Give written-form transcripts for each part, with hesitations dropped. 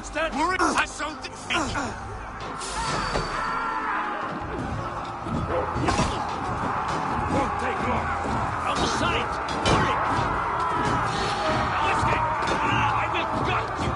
monster! I saw the fish! Won't take long! Out of sight! Hurry! Now escape! I will gut you!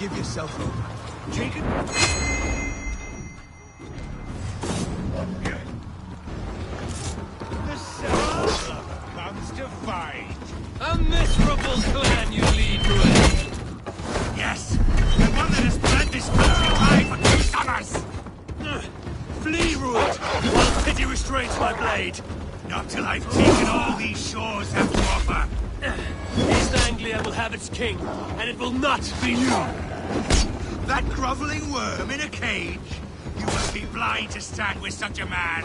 Give yourself over. Jacob? The Soul comes to fight. A miserable clan you lead, Rued. Yes, the one that has bled this country dry for 2 summers. Flee, Rued, while pity restrains my blade. Not till I've taken all these shores have to offer. East Anglia will have its king, and it will not be you. That groveling worm in a cage? You must be blind to stand with such a man.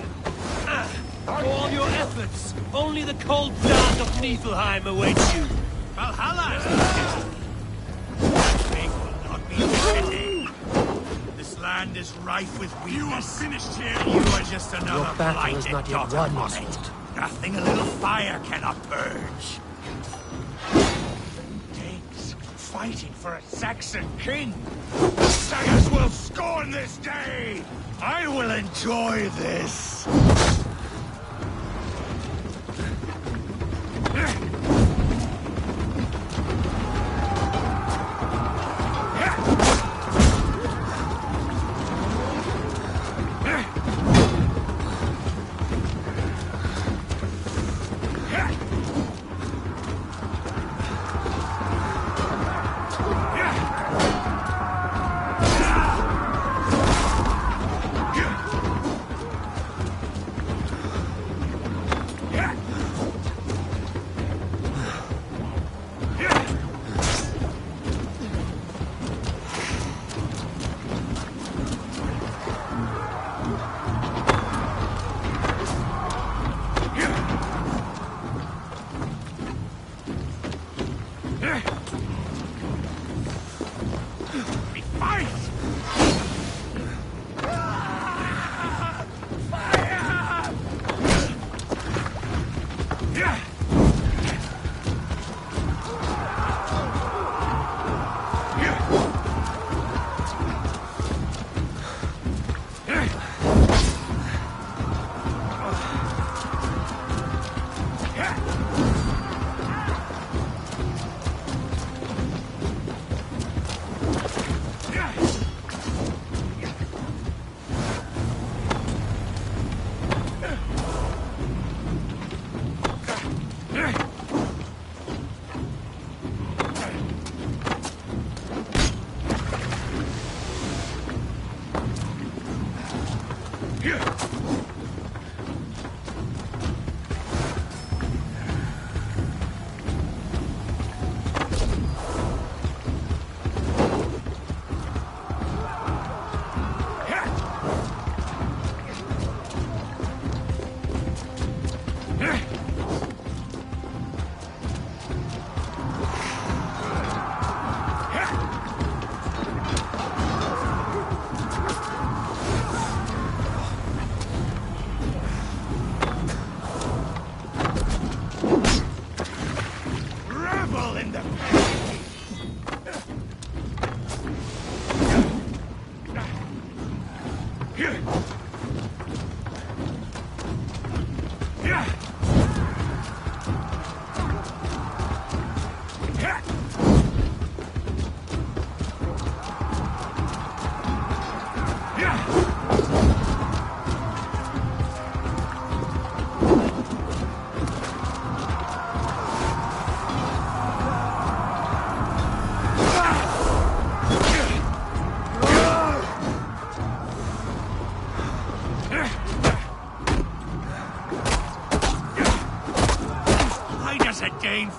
For all your efforts, only the cold blast of Niflheim awaits you. Valhalla is fate will not be pity. This land is rife with weakness. You are finished here. You are just another blighted daughter of it. Nothing a little fire cannot purge. Danes fighting for a Saxon king. Sagas will scorn this day. I will enjoy this.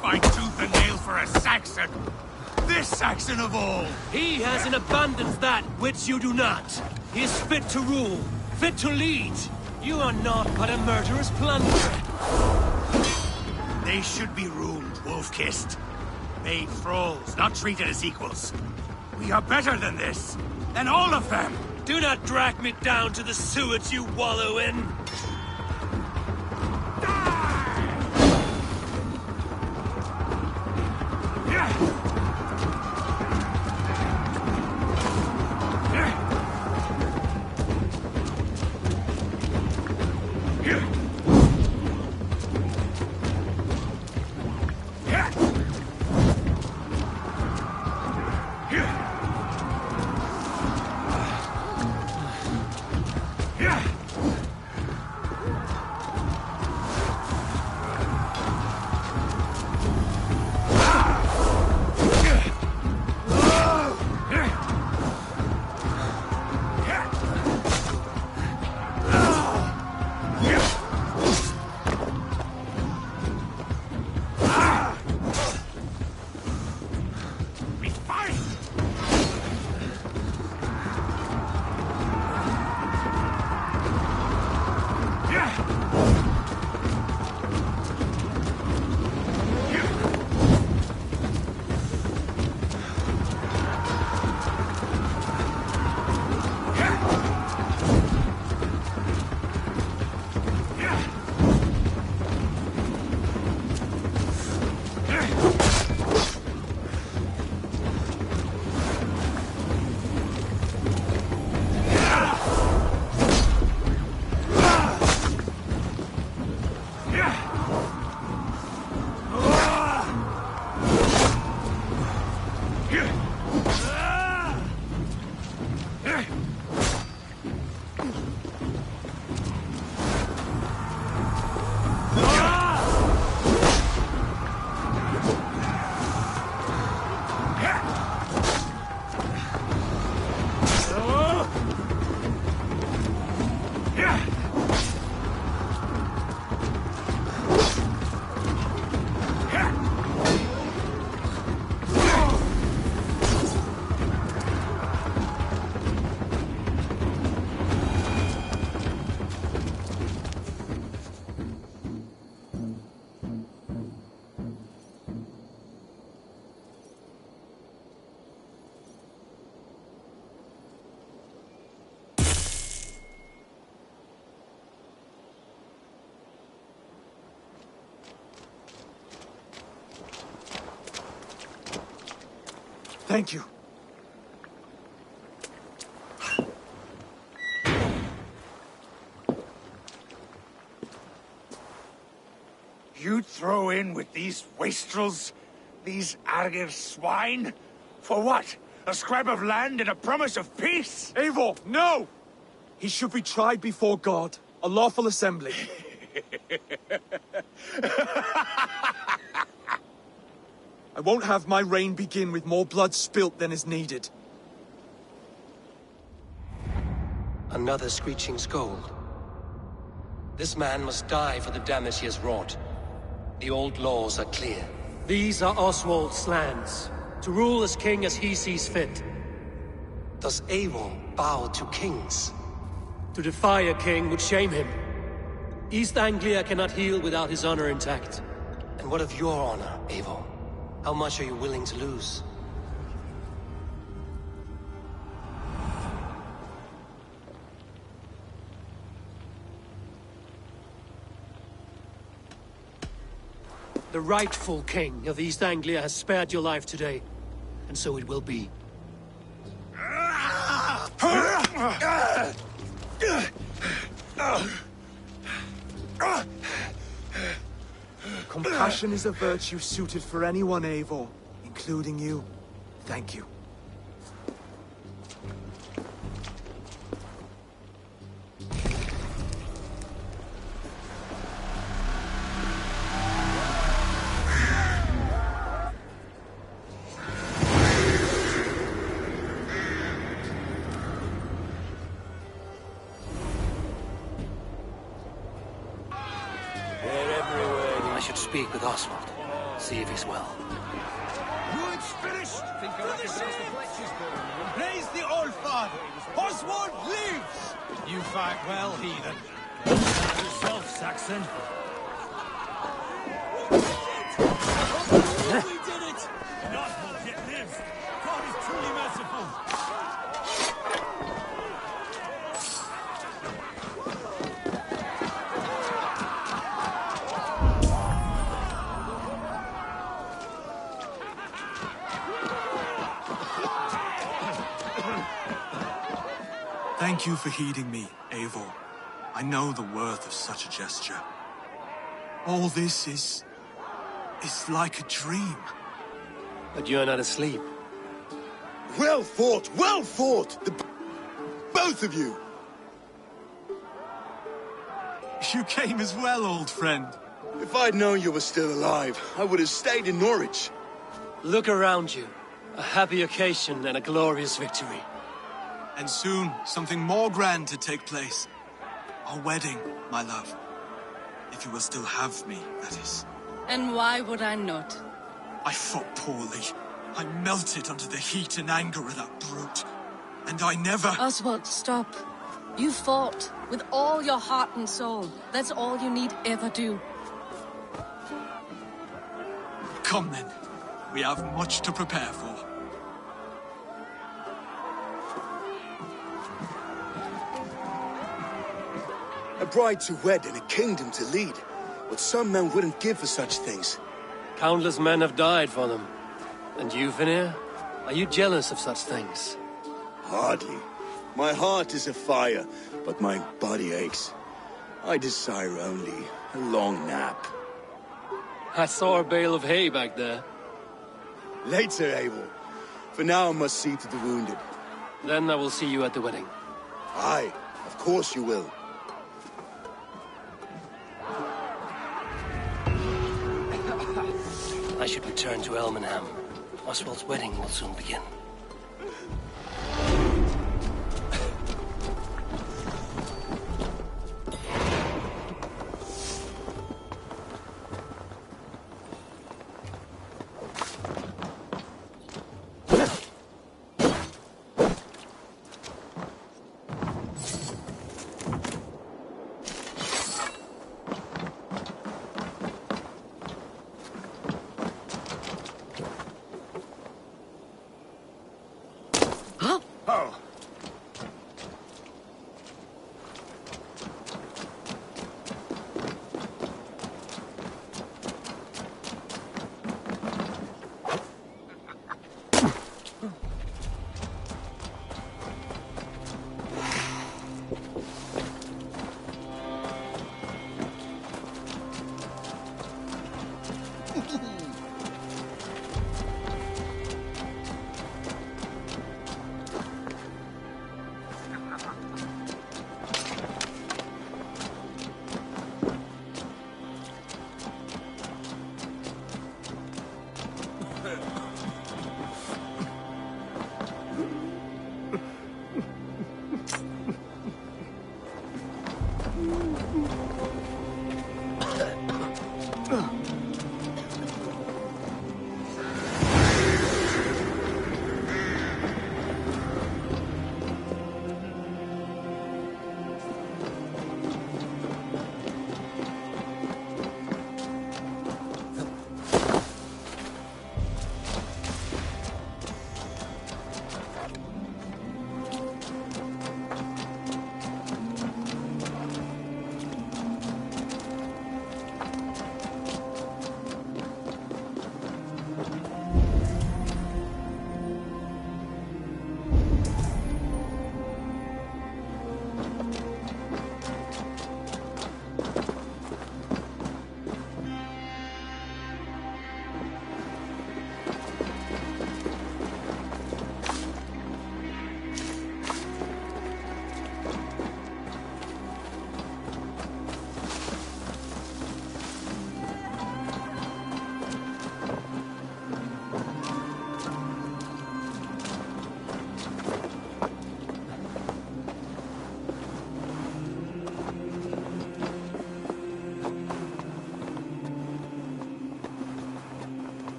Fight tooth and nail for a Saxon. This Saxon of all. He has in abundance that which you do not. He is fit to rule, fit to lead. You are naught but a murderous plunderer. They should be ruled, wolf-kissed. Made thralls, not treated as equals. We are better than this. Than all of them. Do not drag me down to the sewage you wallow in. Thank you. You throw in with these wastrels? These Argir swine? For what? A scrap of land and a promise of peace? Eivor, no! He should be tried before God, a lawful assembly. I won't have my reign begin with more blood spilt than is needed. Another screeching scold. This man must die for the damage he has wrought. The old laws are clear. These are Oswald's lands, to rule as king as he sees fit. Does Eivor bow to kings? To defy a king would shame him. East Anglia cannot heal without his honor intact. And what of your honor, Eivor? How much are you willing to lose? The rightful king of East Anglia has spared your life today, and so it will be. Compassion is a virtue suited for anyone, Eivor, including you. Thank you. I should speak with Oswald. See if he's well. Wood's finished! Praise the Old Father! Oswald lives! You fight well, heathen. Yourself, Saxon. We did it! And Oswald yet lives! God is truly merciful! Thank you for heeding me, Eivor. I know the worth of such a gesture. All this is like a dream. But you're not asleep. Well fought! Well fought! Both of you! You came as well, old friend. If I'd known you were still alive, I would have stayed in Norwich. Look around you. A happy occasion and a glorious victory. And soon, something more grand to take place. Our wedding, my love. If you will still have me, that is. And why would I not? I fought poorly. I melted under the heat and anger of that brute. And I never... Oswald, stop. You fought with all your heart and soul. That's all you need ever do. Come then. We have much to prepare for. A bride to wed and a kingdom to lead. What some men wouldn't give for such things. Countless men have died for them. And you, Vanir? Are you jealous of such things? Hardly. My heart is afire, but my body aches. I desire only a long nap. I saw a bale of hay back there. Later, Eivor. For now I must see to the wounded. Then I will see you at the wedding. Aye, of course you will. I should return to Elmenham. Oswald's wedding will soon begin.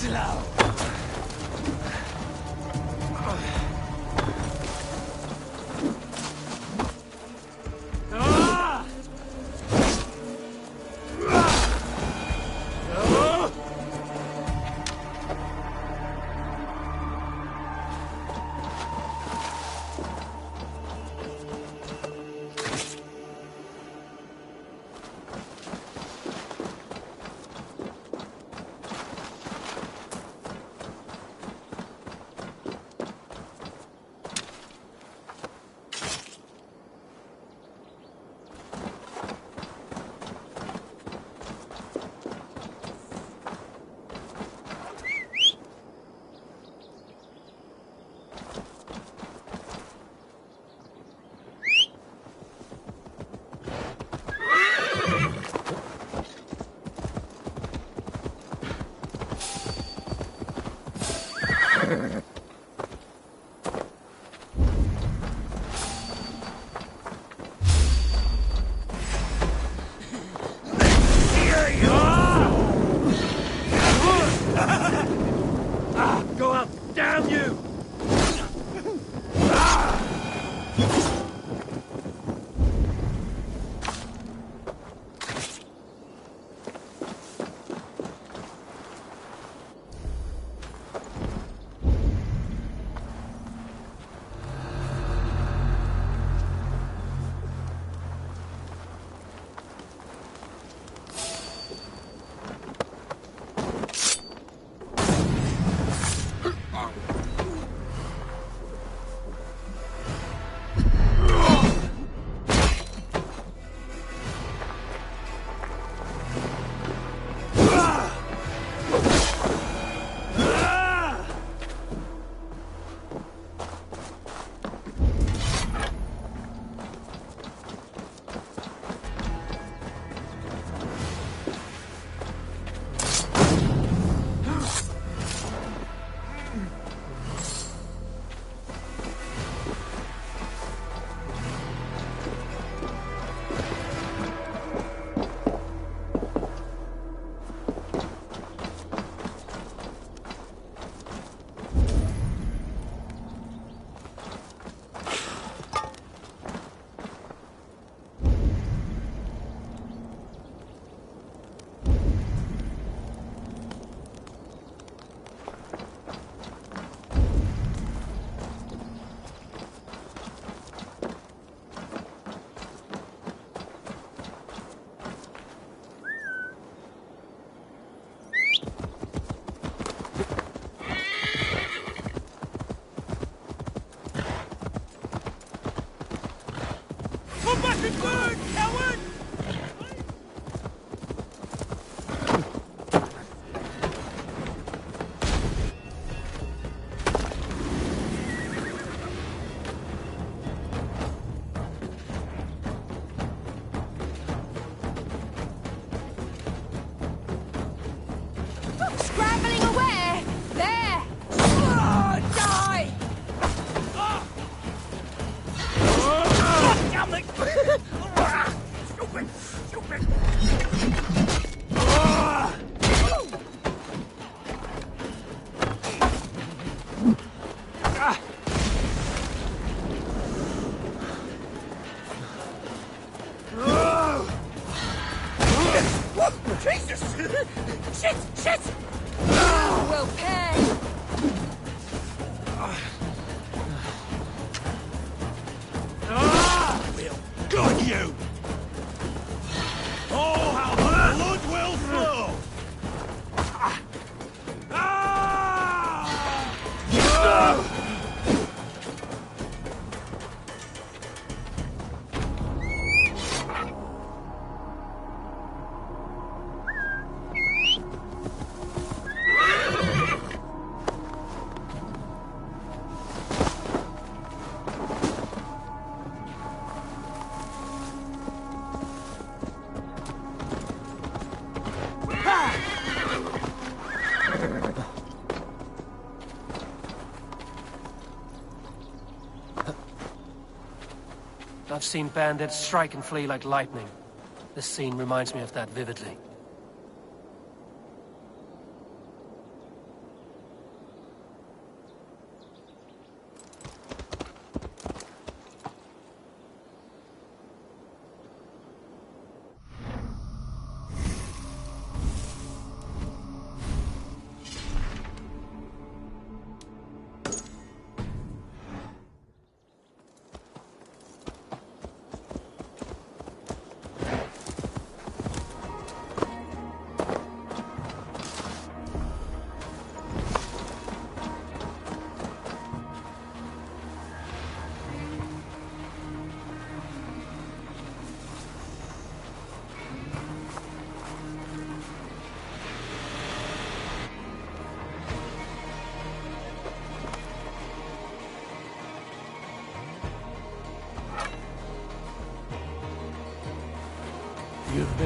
slow. Go up! Damn you! Scrambling away! There! Oh, die! Damn it! Stupid! Stupid! Jesus! Shit! Shit! You will pay! We'll gut you! Oh, how the blood will flow! I've seen bandits strike and flee like lightning. This scene reminds me of that vividly.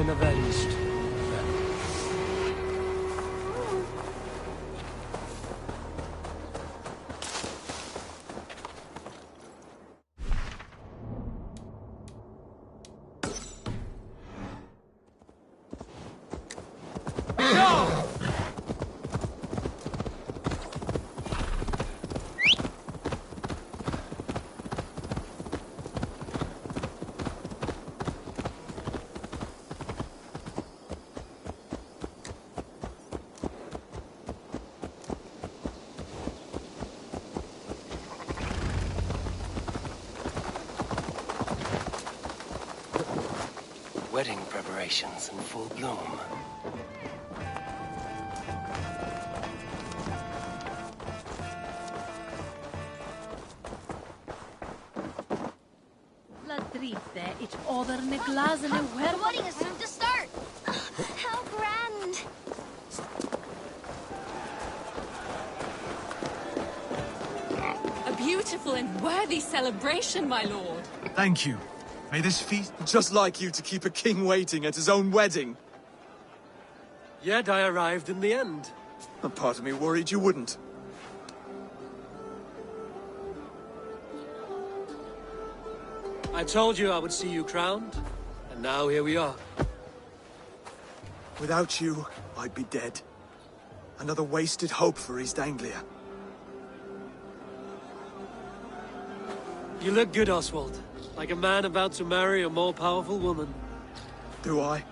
been avenged. Wedding preparations in full bloom. La drite, it's over in the glass and where... The wedding is soon to start! How grand! A beautiful and worthy celebration, my lord. Thank you. May this feast... Just like you to keep a king waiting at his own wedding. Yet I arrived in the end. A part of me worried you wouldn't. I told you I would see you crowned, and now here we are. Without you, I'd be dead. Another wasted hope for East Anglia. You look good, Oswald. Like a man about to marry a more powerful woman. Do I?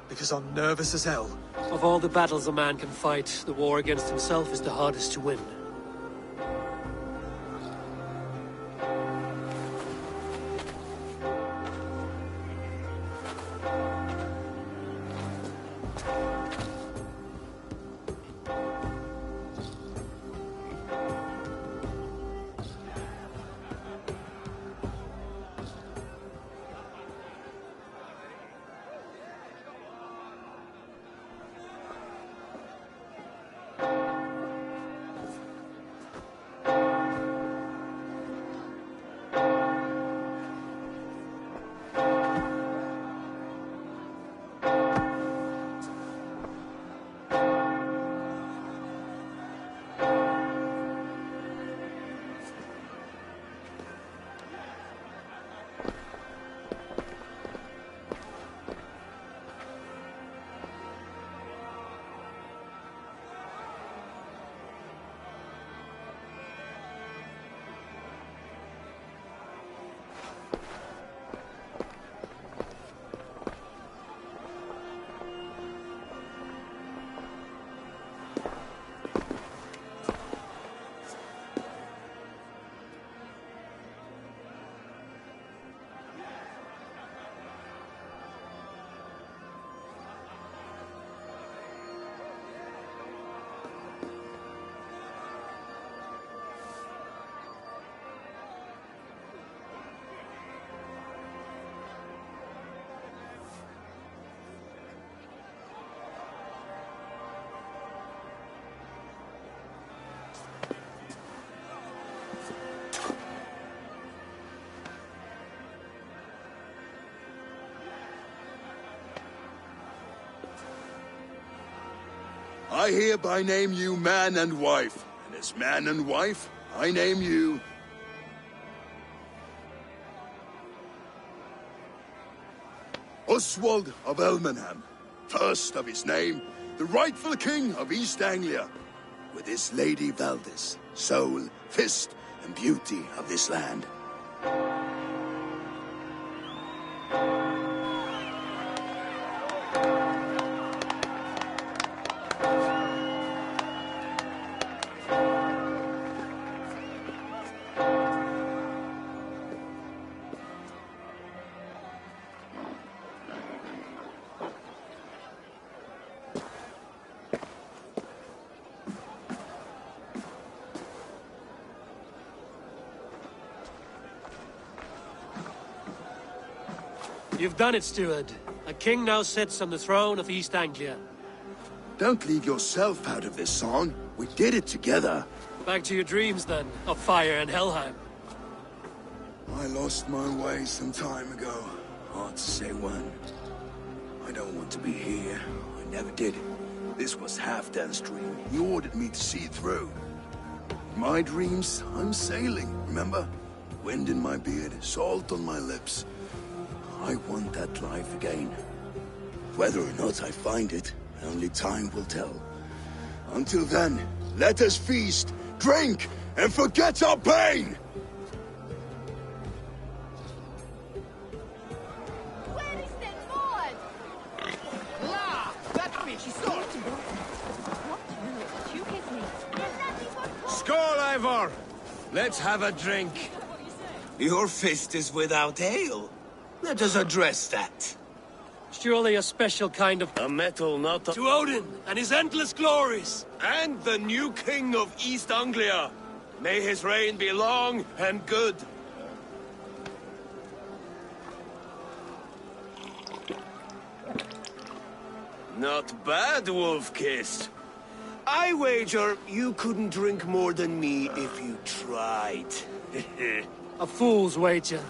Because I'm nervous as hell. Of all the battles a man can fight, the war against himself is the hardest to win. I hereby name you man and wife, and as man and wife, I name you... Oswald of Elmenham, first of his name, the rightful king of East Anglia, with his lady Valdis, soul, fist, and beauty of this land. You've done it, steward. A king now sits on the throne of East Anglia. Don't leave yourself out of this song. We did it together. Back to your dreams, then, of fire and Helheim. I lost my way some time ago. Hard to say when. I don't want to be here. I never did. This was Halfdan's dream. He ordered me to see it through. In my dreams, I'm sailing, remember? Wind in my beard, salt on my lips. I want that life again. Whether or not I find it, only time will tell. Until then, let us feast, drink, and forget our pain! Where is that board? La! That bitch is not! What will you kiss me? There's nothing but Skål, Ivor! Let's have a drink. Your fist is without ale. Let us address that. Surely a special kind of... A metal, not a... To Odin and his endless glories! And the new king of East Anglia. May his reign be long and good. Not bad, Wolf-Kissed. I wager you couldn't drink more than me if you tried. A fool's wager.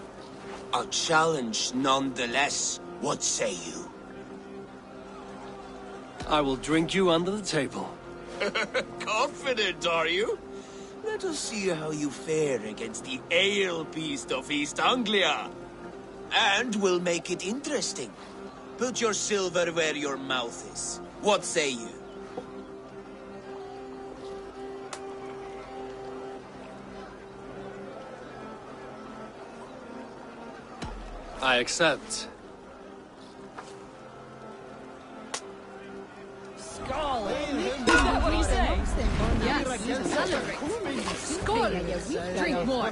A challenge nonetheless. What say you? I will drink you under the table. Confident, are you? Let us see how you fare against the ale beast of East Anglia. And we'll make it interesting. Put your silver where your mouth is. What say you? I accept. Skål! What do you say? Yes, celebrate. Skål! Drink more.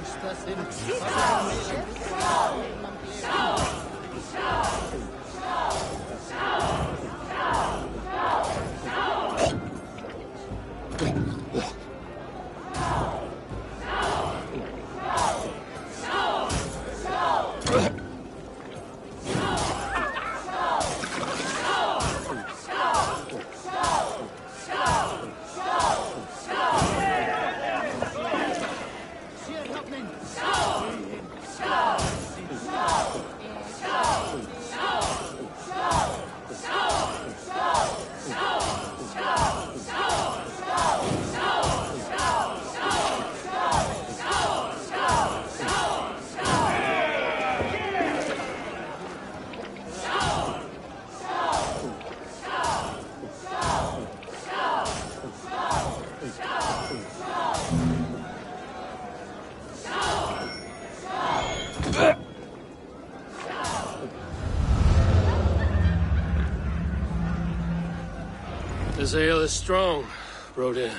This ale is strong, Rodin.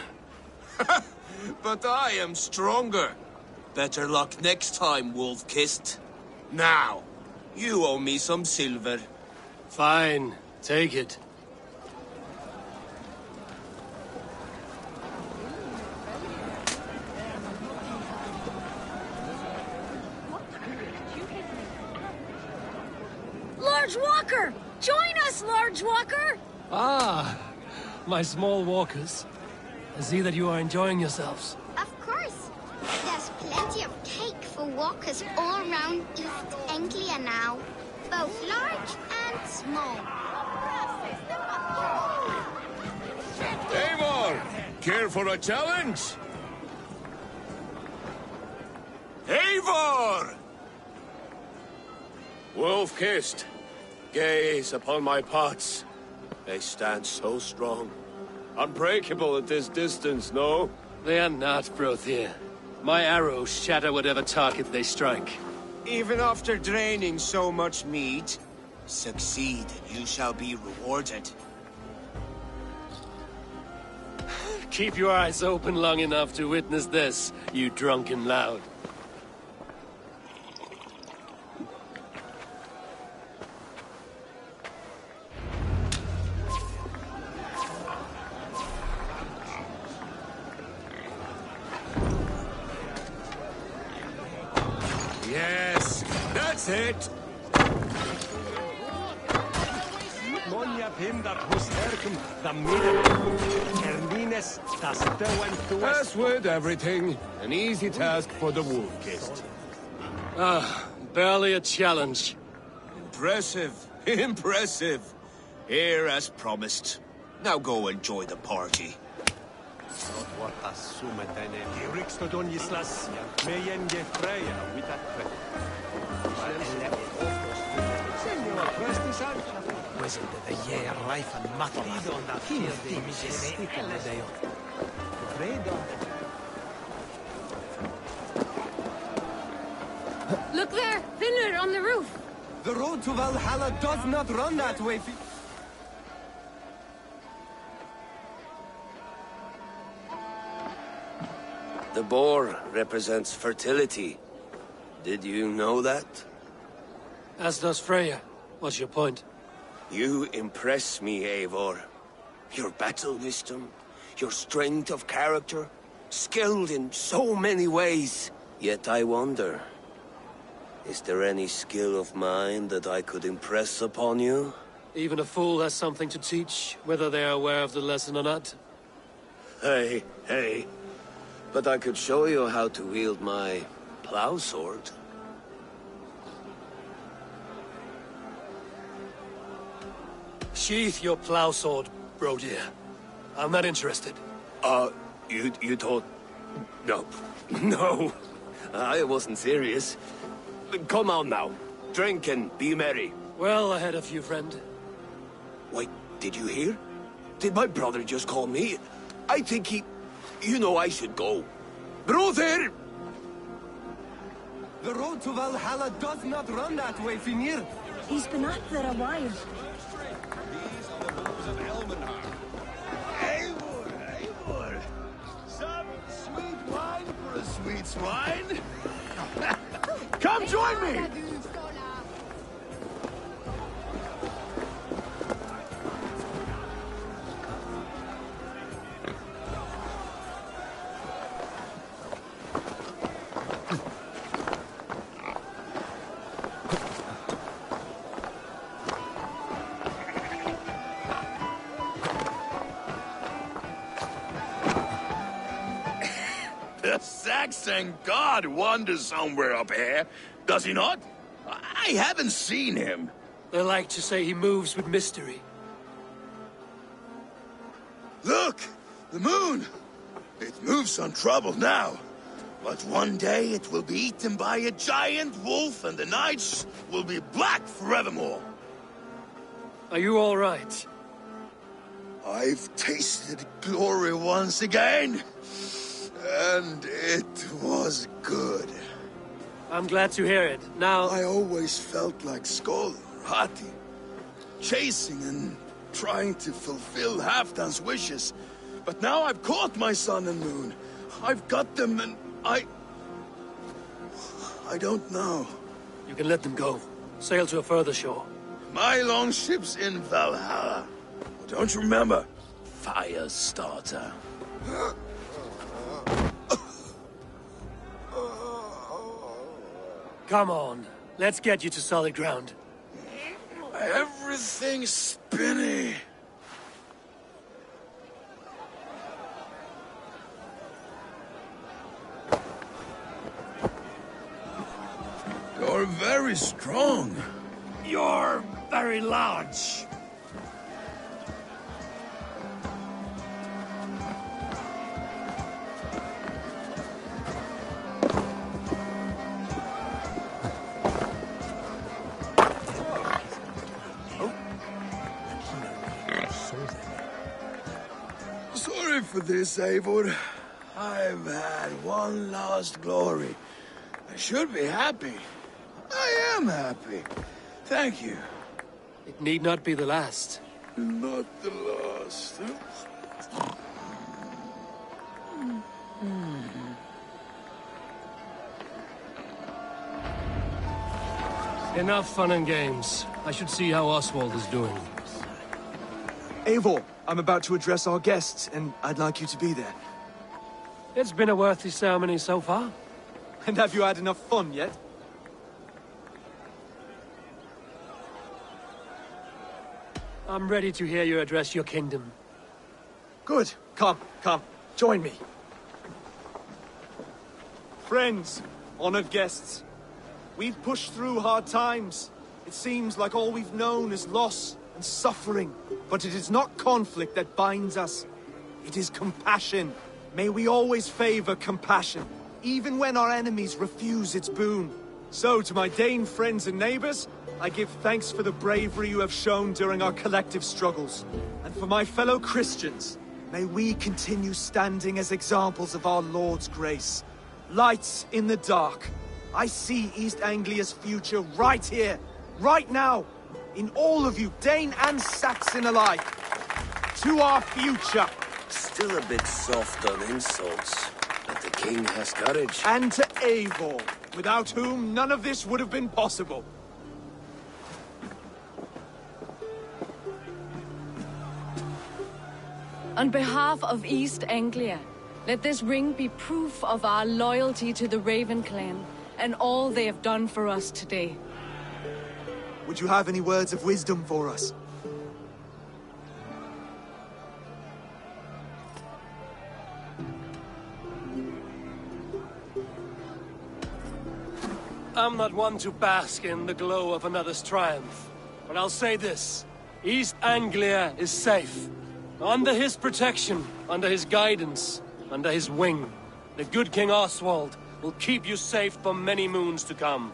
But I am stronger. Better luck next time, Wolf-Kissed. Now, you owe me some silver. Fine, take it. Large Walker! Join us, Large Walker! Ah, my small walkers. I see that you are enjoying yourselves. Of course. There's plenty of cake for walkers all around East Anglia now. Both large and small. Eivor! Care for a challenge? Eivor! Wolf-Kissed, gaze upon my pots. They stand so strong. Unbreakable at this distance, no? They are not, Brothir. My arrows shatter whatever target they strike. Even after draining so much meat, succeed and you shall be rewarded. Keep your eyes open long enough to witness this, you drunken loud. Yes, that's it! As with everything, an easy task for the Wolf-Kissed. Ah, barely a challenge. Impressive, impressive. Here as promised. Now go enjoy the party. Look there! Vinler on the roof! The road to Valhalla does not run that way. The boar represents fertility. Did you know that? As does Freya. What's your point? You impress me, Eivor. Your battle wisdom, your strength of character, skilled in so many ways. Yet I wonder, is there any skill of mine that I could impress upon you? Even a fool has something to teach, whether they are aware of the lesson or not. Hey. But I could show you how to wield my plow sword. Sheath your plow sword, bro dear. I'm not interested. You thought... No, I wasn't serious. Come on now, drink and be merry. Well ahead of you, friend. Wait, did you hear? Did my brother just call me? I think he... You know I should go. Brother! The road to Valhalla does not run that way, Finir. He's been up there a while. Eivor! Some sweet wine for a sweet swine? Come join me! The Saxon god wanders somewhere up here, does he not? I haven't seen him. They like to say he moves with mystery. Look! The moon! It moves untroubled now. But one day it will be eaten by a giant wolf and the nights will be black forevermore. Are you all right? I've tasted glory once again. And it was good. I'm glad to hear it. Now... I always felt like Skoll, Hati, chasing and trying to fulfill Halfdan's wishes. But now I've caught my sun and moon. I've got them and I don't know. You can let them go. Sail to a further shore. My longship's in Valhalla. Don't you remember? Fire starter. Come on. Let's get you to solid ground. Everything's spinny. You're very strong. You're very large. Sorry for this, Eivor. I've had one last glory. I should be happy. I am happy. Thank you. It need not be the last. Not the last. Enough fun and games. I should see how Oswald is doing. Eivor, I'm about to address our guests, and I'd like you to be there. It's been a worthy ceremony so far. And have you had enough fun yet? I'm ready to hear you address your kingdom. Good. Come. Join me. Friends, honored guests, we've pushed through hard times. It seems like all we've known is loss and suffering, but it is not conflict that binds us. It is compassion. May we always favor compassion, even when our enemies refuse its boon. So, to my Dane friends and neighbors, I give thanks for the bravery you have shown during our collective struggles. And for my fellow Christians, may we continue standing as examples of our Lord's grace. Lights in the dark. I see East Anglia's future right here, right now, in all of you, Dane and Saxon alike. To our future. Still a bit soft on insults, but the king has courage. And to Eivor, without whom none of this would have been possible. On behalf of East Anglia, let this ring be proof of our loyalty to the Raven clan and all they have done for us today. Would you have any words of wisdom for us? I'm not one to bask in the glow of another's triumph, but I'll say this. East Anglia is safe. Under his protection, under his guidance, under his wing. The good King Oswald will keep you safe for many moons to come.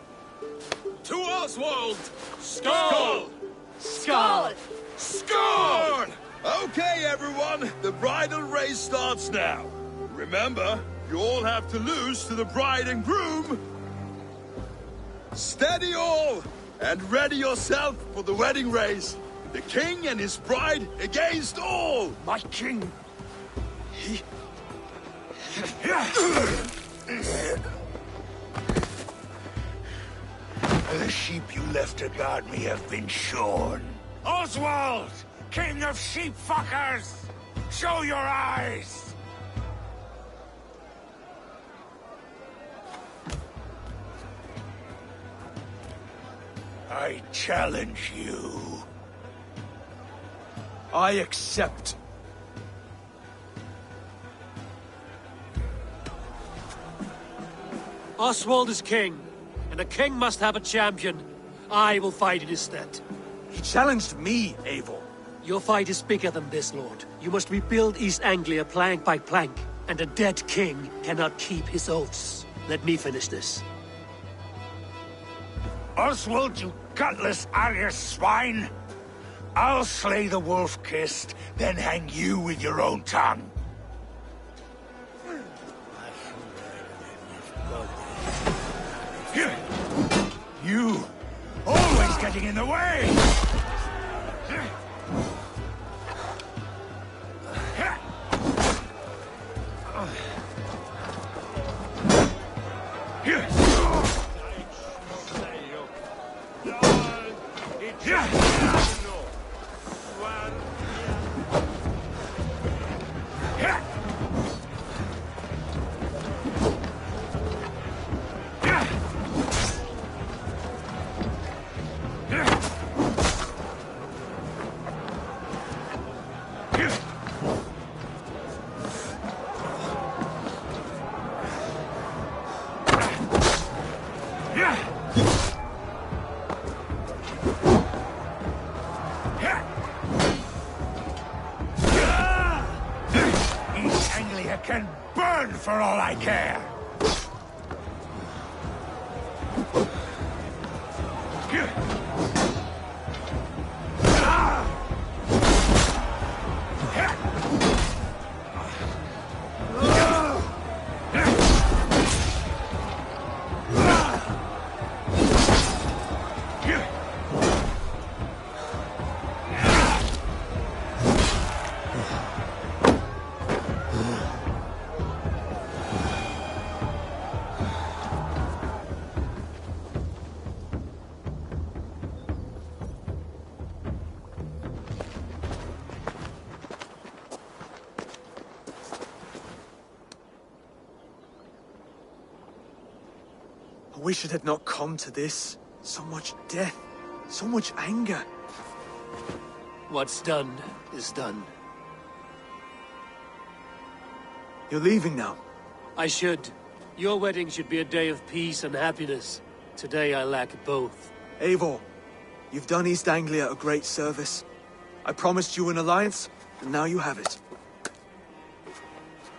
To Oswald! Skull! Skull! Scorn! Okay, everyone, the bridal race starts now. Remember, you all have to lose to the bride and groom. Steady all, and ready yourself for the wedding race. The king and his bride against all! My king! The sheep you left to guard me have been shorn. Oswald! King of sheep fuckers! Show your eyes! I challenge you. I accept. Oswald is king, and a king must have a champion. I will fight in his stead. He challenged me, Eivor. Your fight is bigger than this, Lord. You must rebuild East Anglia plank by plank, and a dead king cannot keep his oaths. Let me finish this. Oswald, you gutless Arya swine! I'll slay the wolf-kissed, then hang you with your own tongue. You! Always getting in the way! East Anglia can burn for all I care! I wish it had not come to this. So much death, so much anger. What's done is done. You're leaving now. I should. Your wedding should be a day of peace and happiness. Today I lack both. Eivor, you've done East Anglia a great service. I promised you an alliance, and now you have it.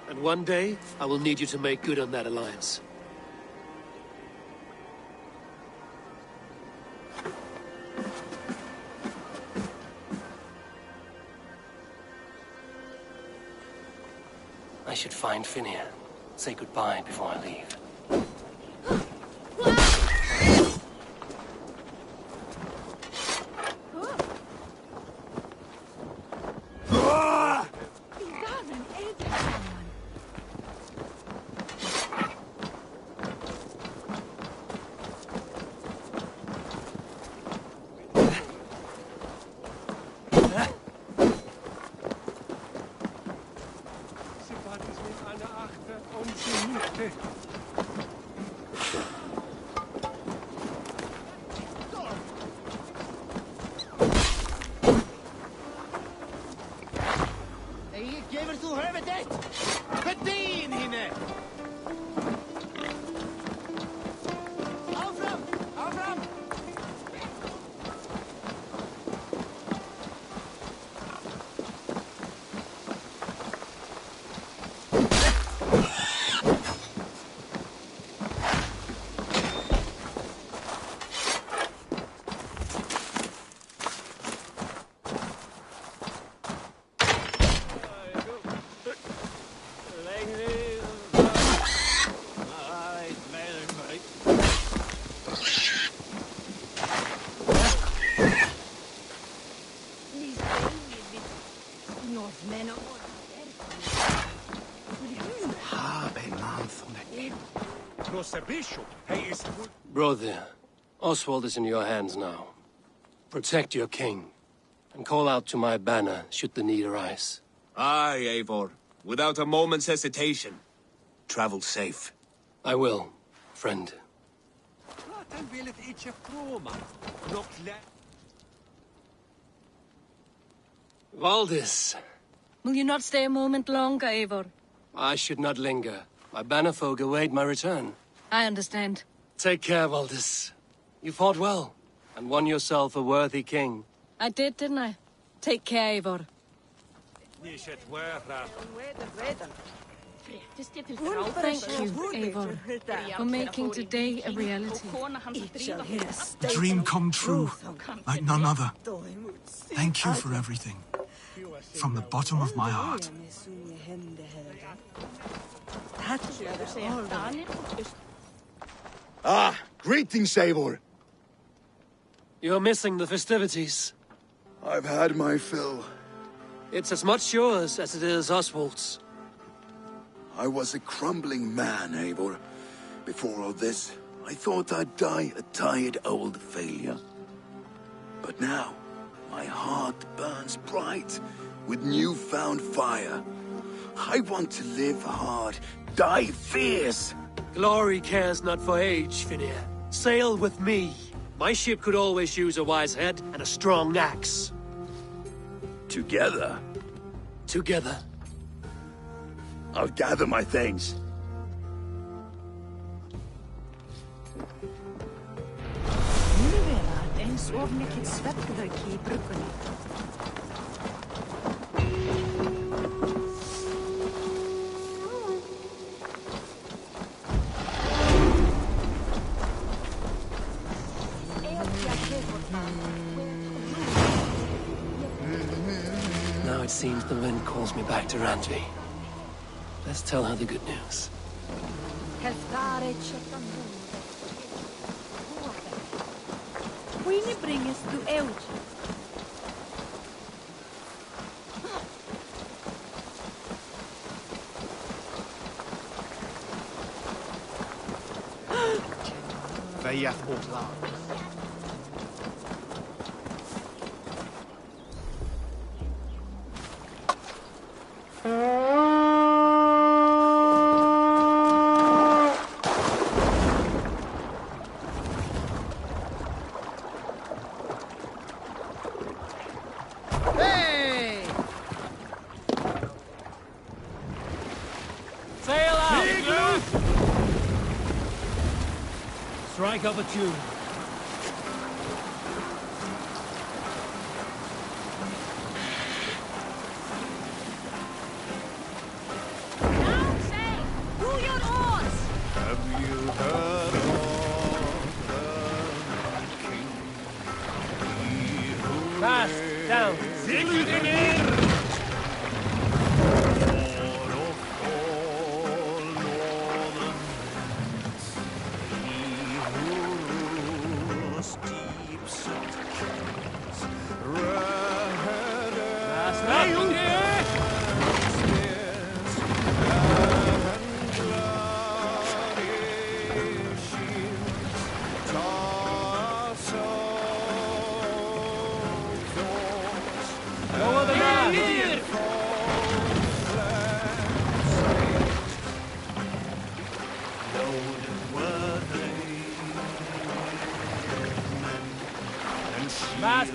And one day, I will need you to make good on that alliance. I should find Finir. Say goodbye before I leave. Brother, Oswald is in your hands now. Protect your king, and call out to my banner should the need arise. Aye, Eivor. Without a moment's hesitation. Travel safe. I will, friend. Valdis. Will you not stay a moment longer, Eivor? I should not linger. My banner folk await my return. I understand. Take care, Valdis. You fought well, and won yourself a worthy king. I did, didn't I? Take care, Eivor. Thank you, Eivor, for making today a reality. A dream come true, like none other. Thank you for everything. From the bottom of my heart. Ah, greetings, Eivor. You're missing the festivities. I've had my fill. It's as much yours as it is Oswald's. I was a crumbling man, Eivor. Before all this, I thought I'd die a tired old failure. But now, my heart burns bright with newfound fire. I want to live hard, die fierce. Glory cares not for age, Finir. Sail with me. My ship could always use a wise head and a strong axe. Together? Together. I'll gather my things. Now it seems the wind calls me back to Randvi. Let's tell her the good news. Queenie bring us to Elch. Veiath Otla. Strike up a tune.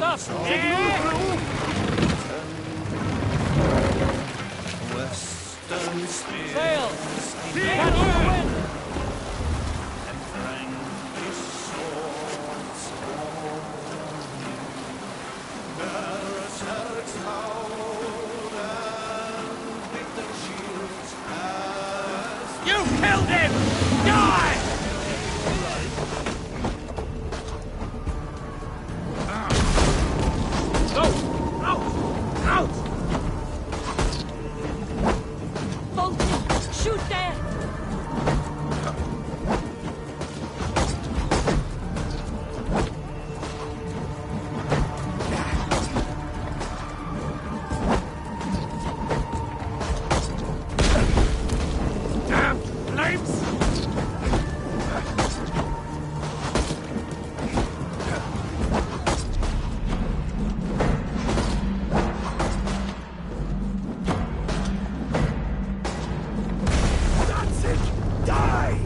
tough. Western spear. Sail! Catch the wind! And Frankish swords berserks hold and with their shields as you killed him! Die! Go! Out! Out! Bolton, shoot there! Damn flames! That's it! Die!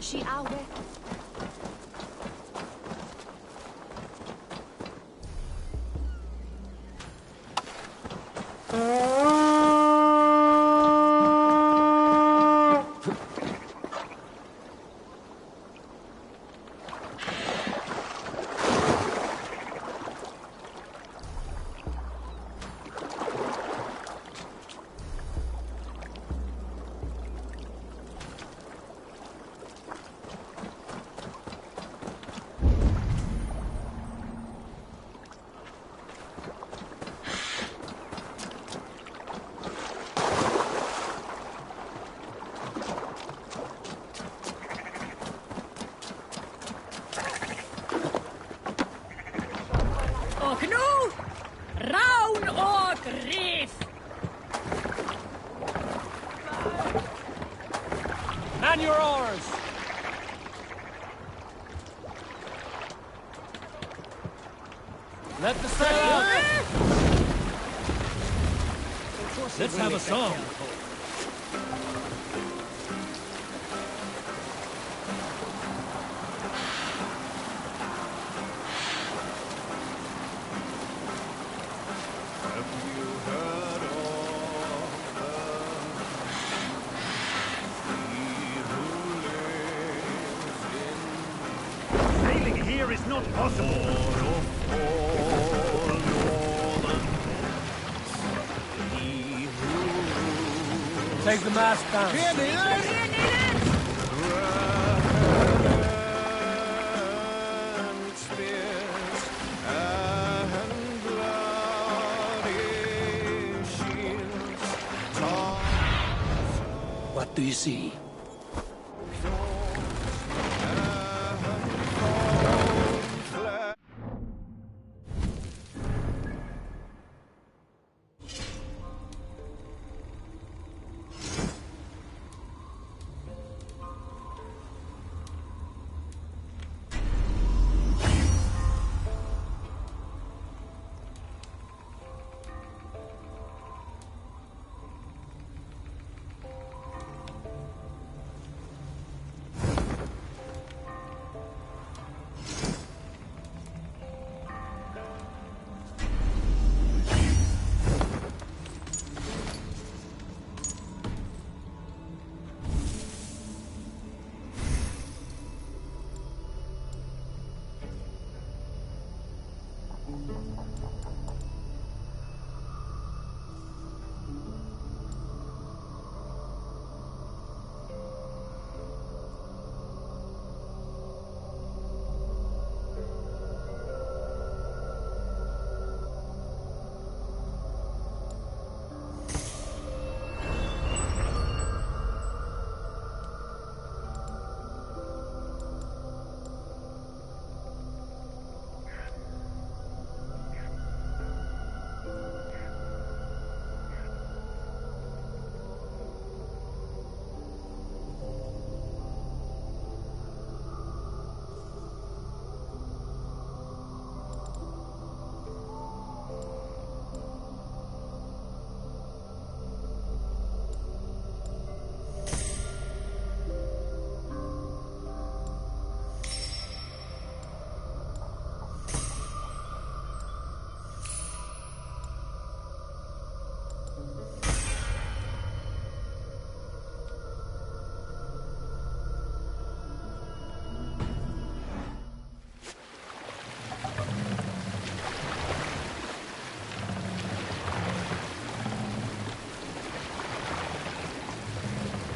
She awe. Round or grief! Man your oars! Let the sail out! Let's have a song. Sailing here is not possible. Take the mast down. What do you see?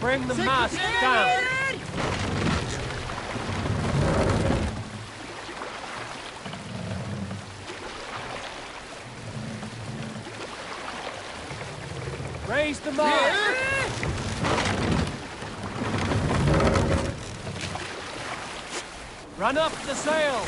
Bring the mast down. Raise the mast. Run up the sail.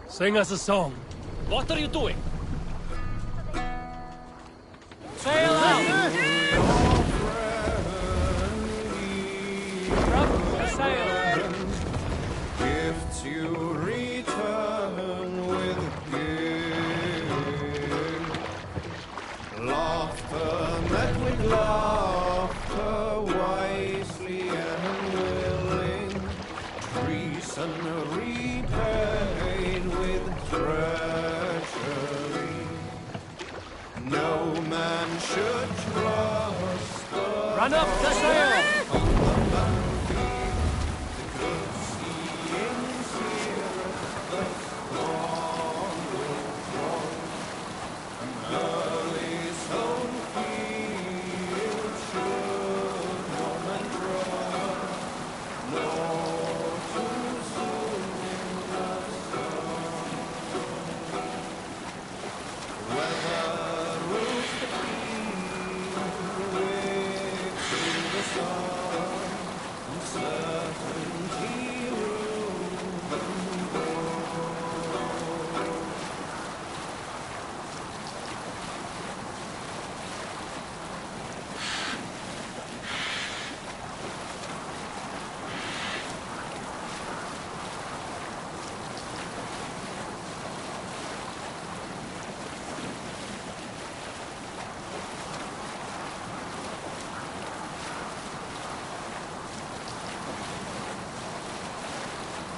Sing us a song. What are you doing? Sail out! Drop the sail! Gifts you return with gift. Laughter met with laughter, wisely and willing. Treason repaid with treachery. No man should trust the Run up the sail!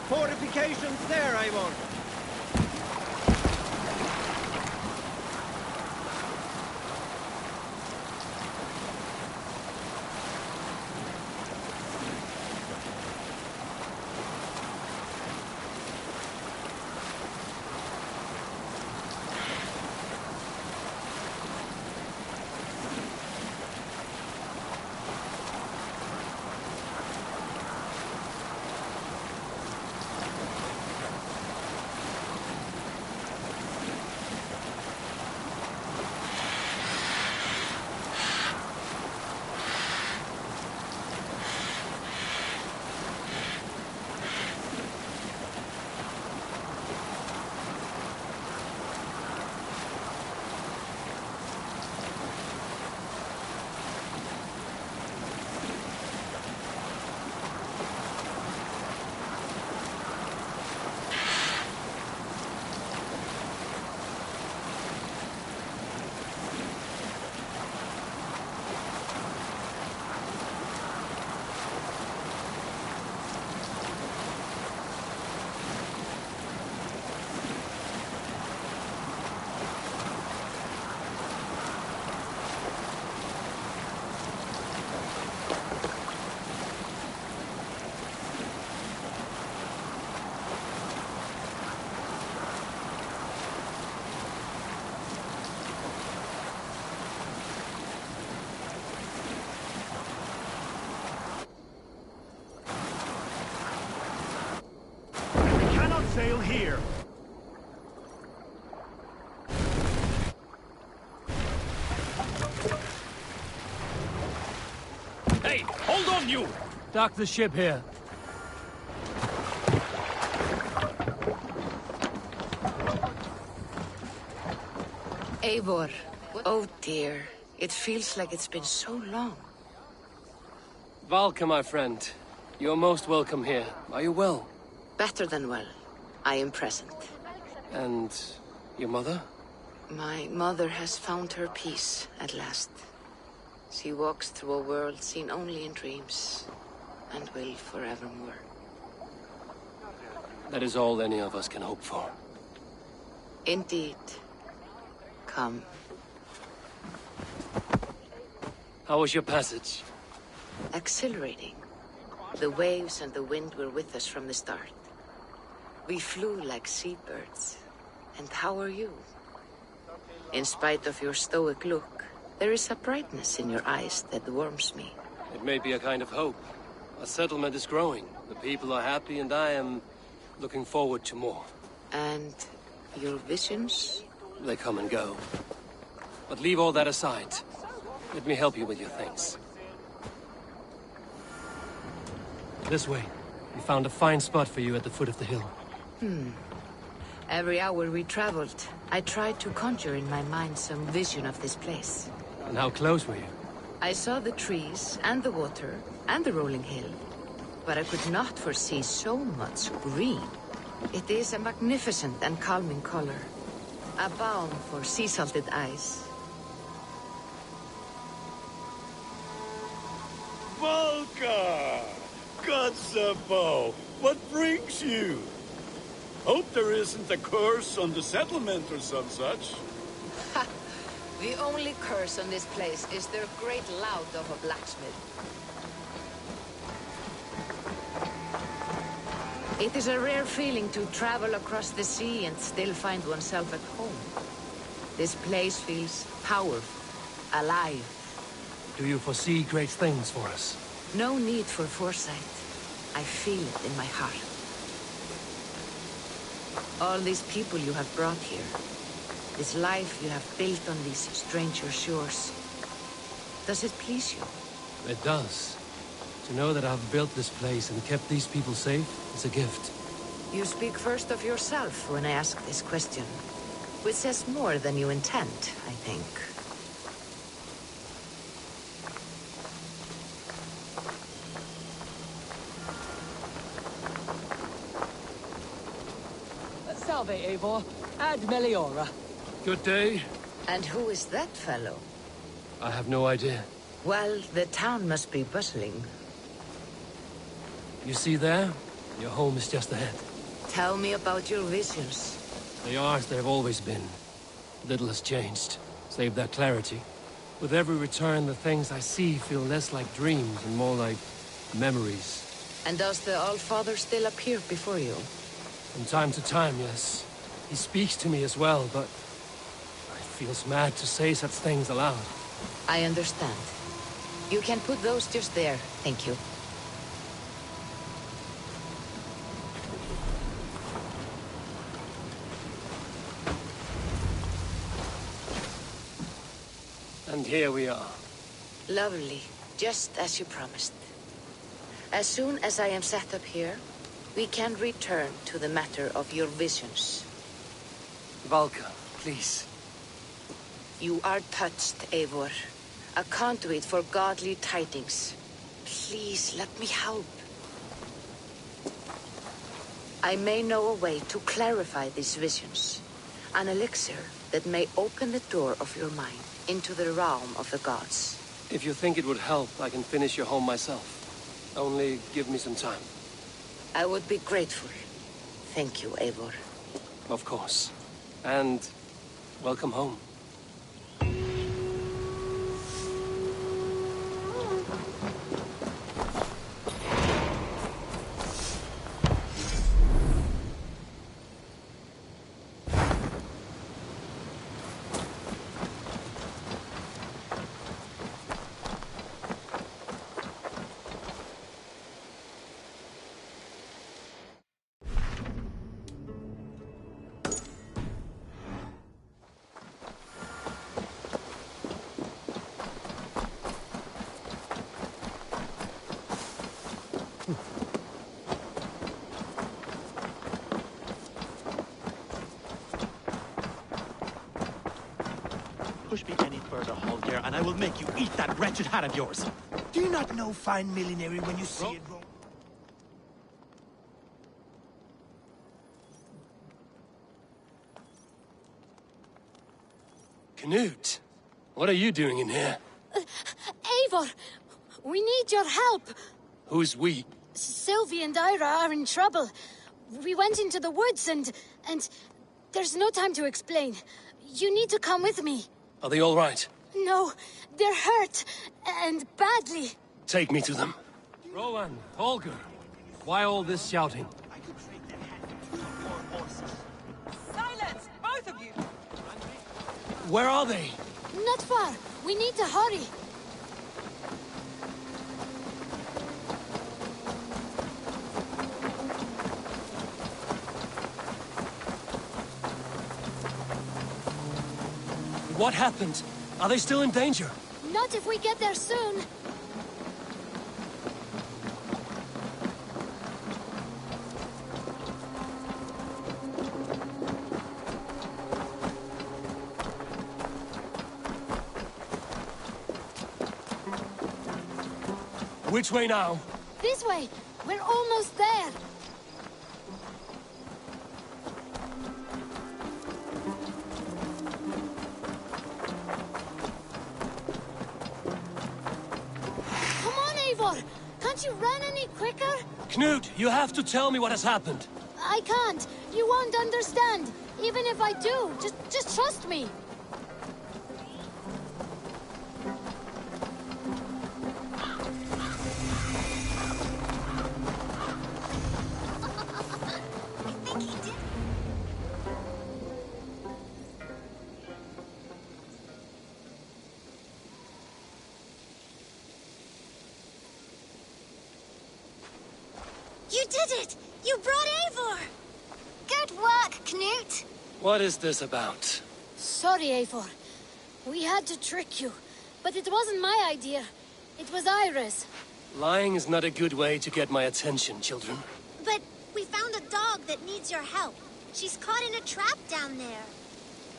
Fortifications there, Eivor. Sail here. Hey, hold on, you! Dock the ship here. Eivor, oh dear. It feels like it's been so long. Valka, my friend. You're most welcome here. Are you well? Better than well. I am present. And your mother? My mother has found her peace at last. She walks through a world seen only in dreams, and will forevermore. That is all any of us can hope for. Indeed. Come. How was your passage? Exhilarating. The waves and the wind were with us from the start. We flew like seabirds. And how are you? In spite of your stoic look, there is a brightness in your eyes that warms me. It may be a kind of hope. Our settlement is growing. The people are happy, and I am looking forward to more. And your visions? They come and go. But leave all that aside. Let me help you with your things. This way. We found a fine spot for you at the foot of the hill. Every hour we traveled, I tried to conjure in my mind some vision of this place. And how close were you? I saw the trees, and the water, and the rolling hill. But I could not foresee so much green. It is a magnificent and calming color. A balm for sea-salted eyes. Volka! Kotzebo! What brings you? Hope there isn't a curse on the settlement or some such. Ha! The only curse on this place is their great lout of a blacksmith. It is a rare feeling to travel across the sea and still find oneself at home. This place feels powerful, alive. Do you foresee great things for us? No need for foresight. I feel it in my heart. All these people you have brought here. This life you have built on these stranger shores. Does it please you? It does. To know that I've built this place and kept these people safe is a gift. You speak first of yourself when I ask this question. Which says more than you intend, I think. Salve, Eivor. Ad Meliora. Good day. And who is that fellow? I have no idea. Well, the town must be bustling. You see there? Your home is just ahead. Tell me about your visions. They are as they've always been. Little has changed, save that clarity. With every return, the things I see feel less like dreams and more like memories. And does the Allfather still appear before you? From time to time, yes. He speaks to me as well, but it feels mad to say such things aloud. I understand. You can put those just there, thank you. And here we are. Lovely, just as you promised. As soon as I am set up here, we can return to the matter of your visions. Valka, please. You are touched, Eivor. A conduit for godly tidings. Please, let me help. I may know a way to clarify these visions. An elixir that may open the door of your mind into the realm of the gods. If you think it would help, I can finish your home myself. Only give me some time. I would be grateful. Thank you, Eivor. Of course. And welcome home. Push me any further, Holger, and I will make you eat that wretched hat of yours. Do you not know fine millinery when you see it wrong? Knut, what are you doing in here? Eivor, we need your help. Who's we? Sylvie and Ira are in trouble. We went into the woods and there's no time to explain. You need to come with me. Are they all right? No, they're hurt, and badly. Take me to them. Rowan, Holger, why all this shouting? Silence, both of you! Where are they? Not far. We need to hurry. What happened? Are they still in danger? Not if we get there soon. Which way now? This way. We're almost there. Come on, Eivor. Can't you run any quicker? Knut, you have to tell me what has happened. I can't. You won't understand. Even if I do, just trust me. You did it! You brought Eivor! Good work, Knut! What is this about? Sorry, Eivor. We had to trick you. But it wasn't my idea. It was Iris. Lying is not a good way to get my attention, children. But we found a dog that needs your help. She's caught in a trap down there.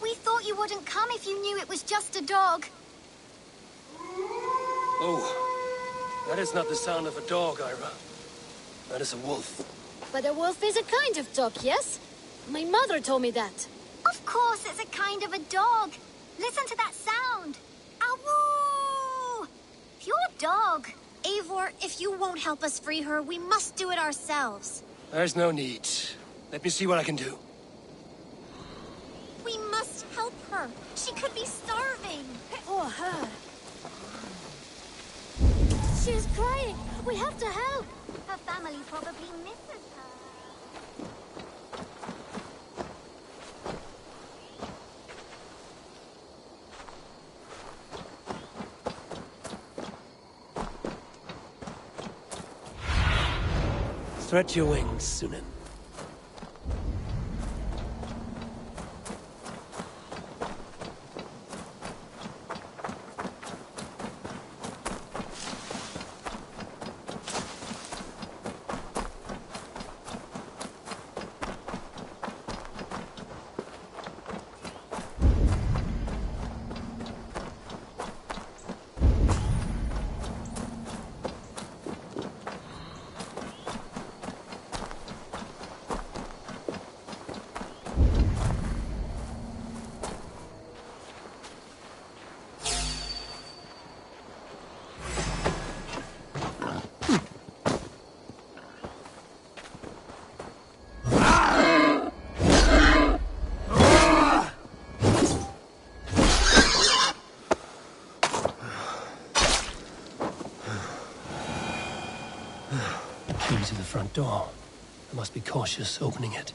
We thought you wouldn't come if you knew it was just a dog. Oh, that is not the sound of a dog, Ira. That is a wolf. But a wolf is a kind of dog, yes? My mother told me that. Of course it's a kind of a dog. Listen to that sound. Awoo! Pure dog. Eivor, if you won't help us free her, we must do it ourselves. There's no need. Let me see what I can do. We must help her. She could be starving. Poor her. She's crying. We have to help. Her family probably misses her. Stretch your wings, Sunan. Key to the front door. I must be cautious opening it.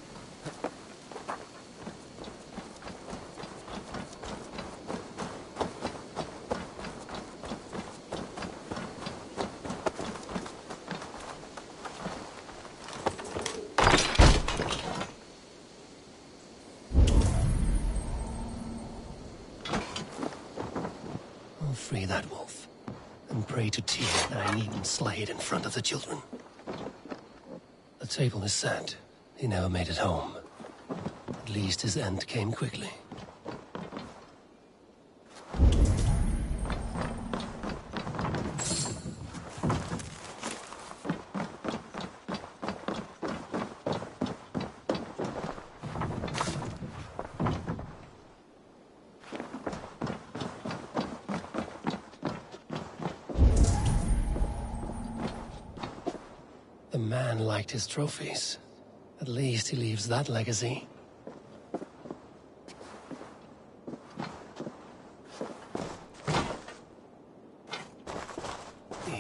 I'll free that wolf and pray to Tyr that I needn't slay it in front of the children. The table is set. He never made it home. At least his end came quickly. The man liked his trophies. At least he leaves that legacy.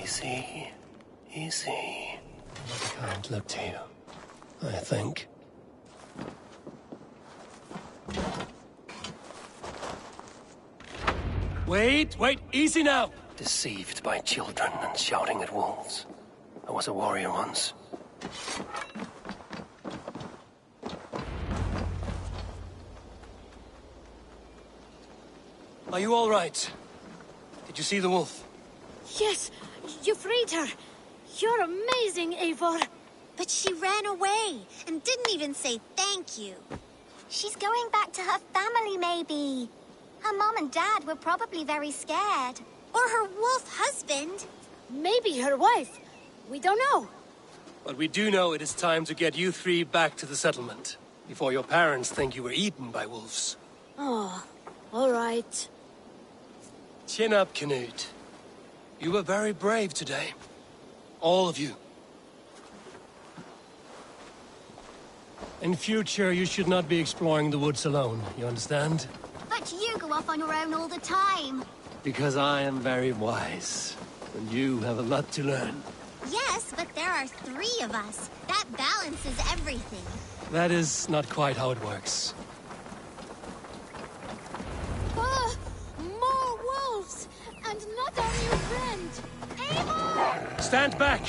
Easy. Easy. I can't look to you, I think. Wait, easy now! Deceived by children and shouting at wolves. I was a warrior once. Are you all right? Did you see the wolf? Yes, you freed her. You're amazing, Eivor. But she ran away and didn't even say thank you. She's going back to her family, maybe. Her mom and dad were probably very scared. Or her wolf husband. Maybe her wife. We don't know. But we do know it is time to get you three back to the settlement. Before your parents think you were eaten by wolves. Oh, all right. Chin up, Canute. You were very brave today. All of you. In future, you should not be exploring the woods alone, you understand? But you go off on your own all the time. Because I am very wise, and you have a lot to learn. Yes, but there are 3 of us. That balances everything. That is not quite how it works. More wolves! And not our new friend! Eivor! Stand back!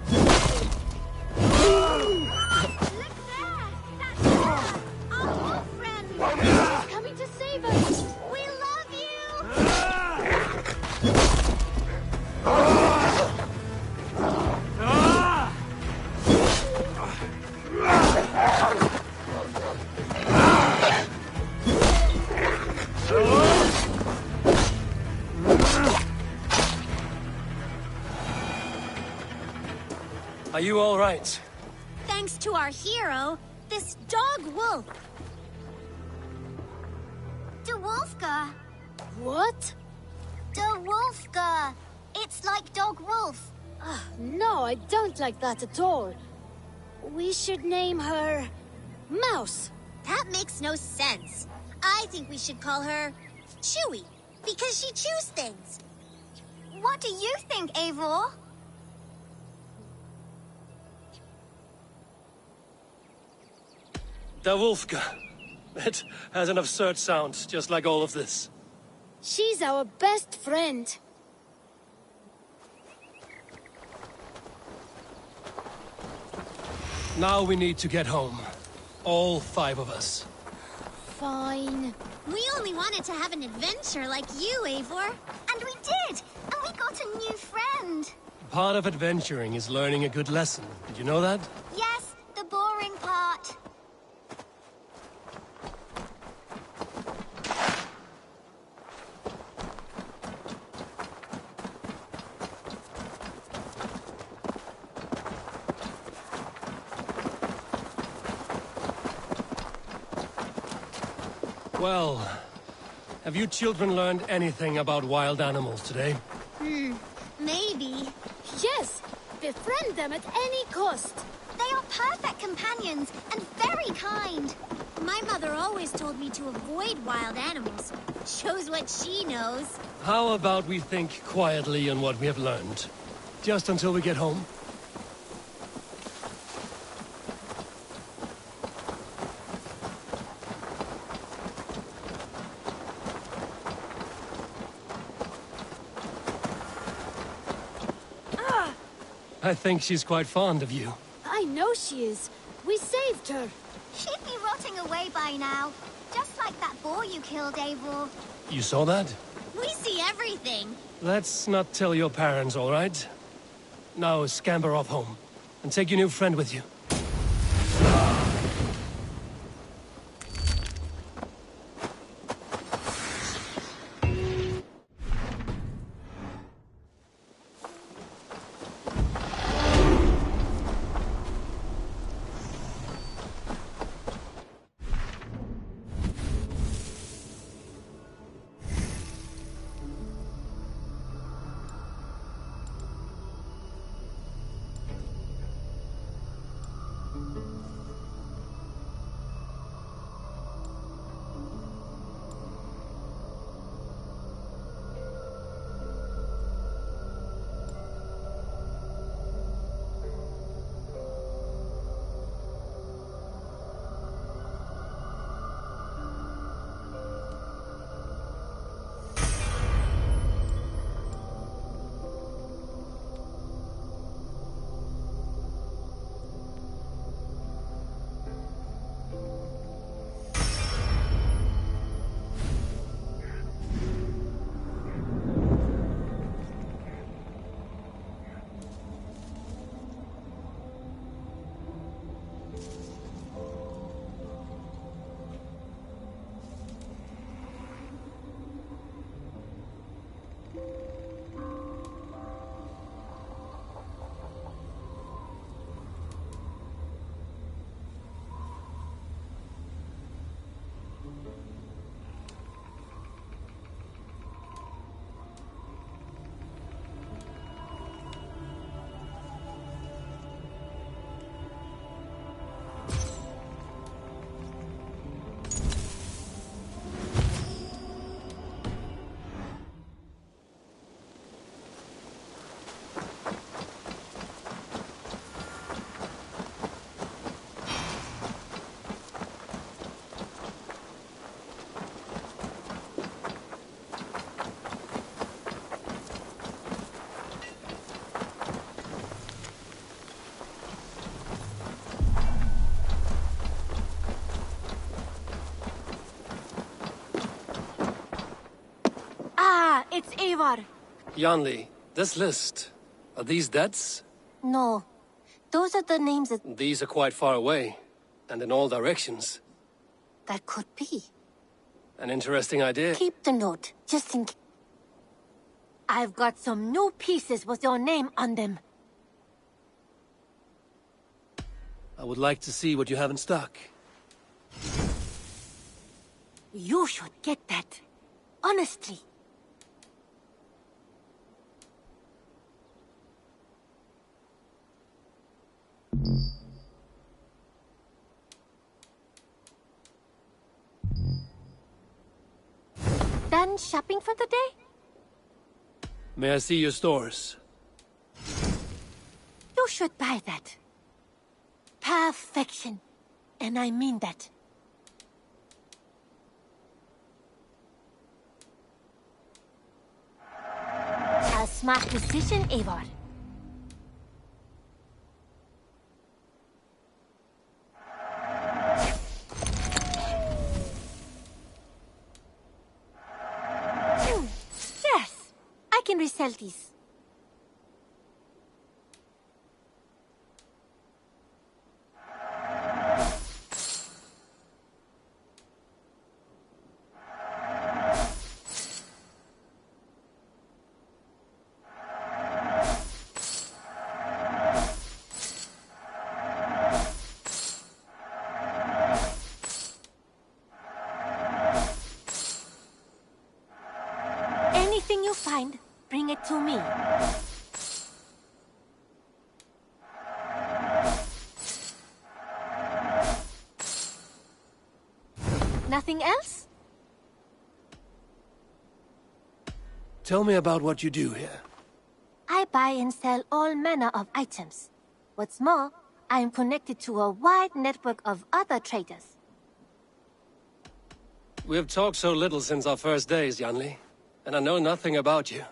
Look there! That's her! Our wolf friend! He's coming to save us! We love you! Are you all right? Thanks to our hero, this dog wolf. De Wolfga. What? De Wolfga. It's like dog wolf. No, I don't like that at all. We should name her... Mouse. That makes no sense. I think we should call her Chewy, because she chews things. What do you think, Eivor? Da Wolfga. It has an absurd sound, just like all of this. She's our best friend. Now we need to get home. All 5 of us. Fine. We only wanted to have an adventure like you, Eivor. And we did! And we got a new friend. Part of adventuring is learning a good lesson. Did you know that? Yes, the boring part. Well, have you children learned anything about wild animals today? Maybe. Yes! Befriend them at any cost! They are perfect companions and very kind. My mother always told me to avoid wild animals. Shows what she knows. How about we think quietly on what we have learned? Just until we get home? I think she's quite fond of you. I know she is. We saved her. She'd be rotting away by now. Just like that boar you killed, Eivor. You saw that? We see everything. Let's not tell your parents, all right? Now scamper off home. And take your new friend with you. it's Eivor. Janli, this list, are these deaths? No. Those are the names that... These are quite far away, and in all directions. That could be. An interesting idea. Keep the note, just in case. I've got some new pieces with your name on them. I would like to see what you have in stock. You should get that. Honestly. Done shopping for the day? May I see your stores? You should buy that. Perfection. And I mean that. A smart decision, Eivor. Yes, I can resell these. Anything you find, bring it to me. Nothing else? Tell me about what you do here. I buy and sell all manner of items. What's more, I am connected to a wide network of other traders. We have talked so little since our first days, Janli, and I know nothing about you.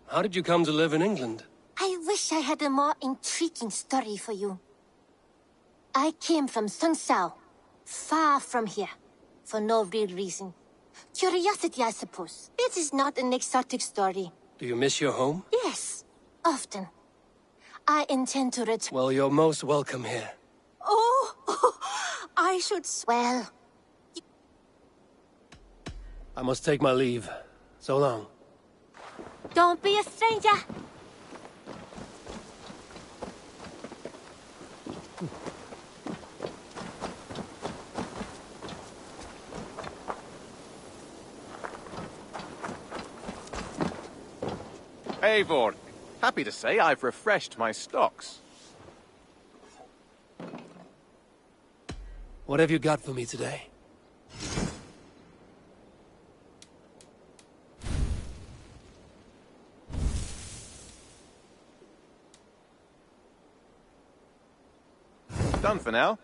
How did you come to live in England? I wish I had a more intriguing story for you. I came from Sunsao, far from here, for no real reason. Curiosity, I suppose. It is not an exotic story. Do you miss your home? Yes, often. I intend to return. Well, you're most welcome here. Oh, I should... Well... I must take my leave. So long. Don't be a stranger. Eivor, happy to say I've refreshed my stocks. What have you got for me today? Done for now.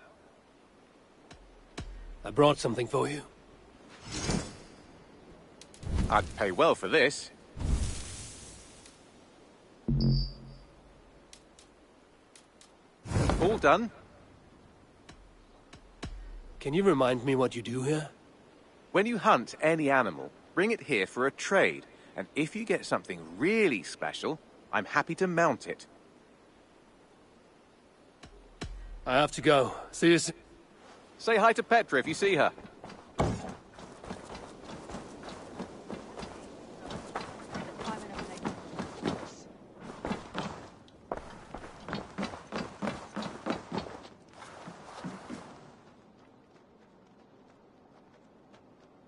I brought something for you. I'd pay well for this. All done. Can you remind me what you do here? When you hunt any animal, bring it here for a trade. And if you get something really special, I'm happy to mount it. I have to go. See you soon. Say hi to Petra if you see her.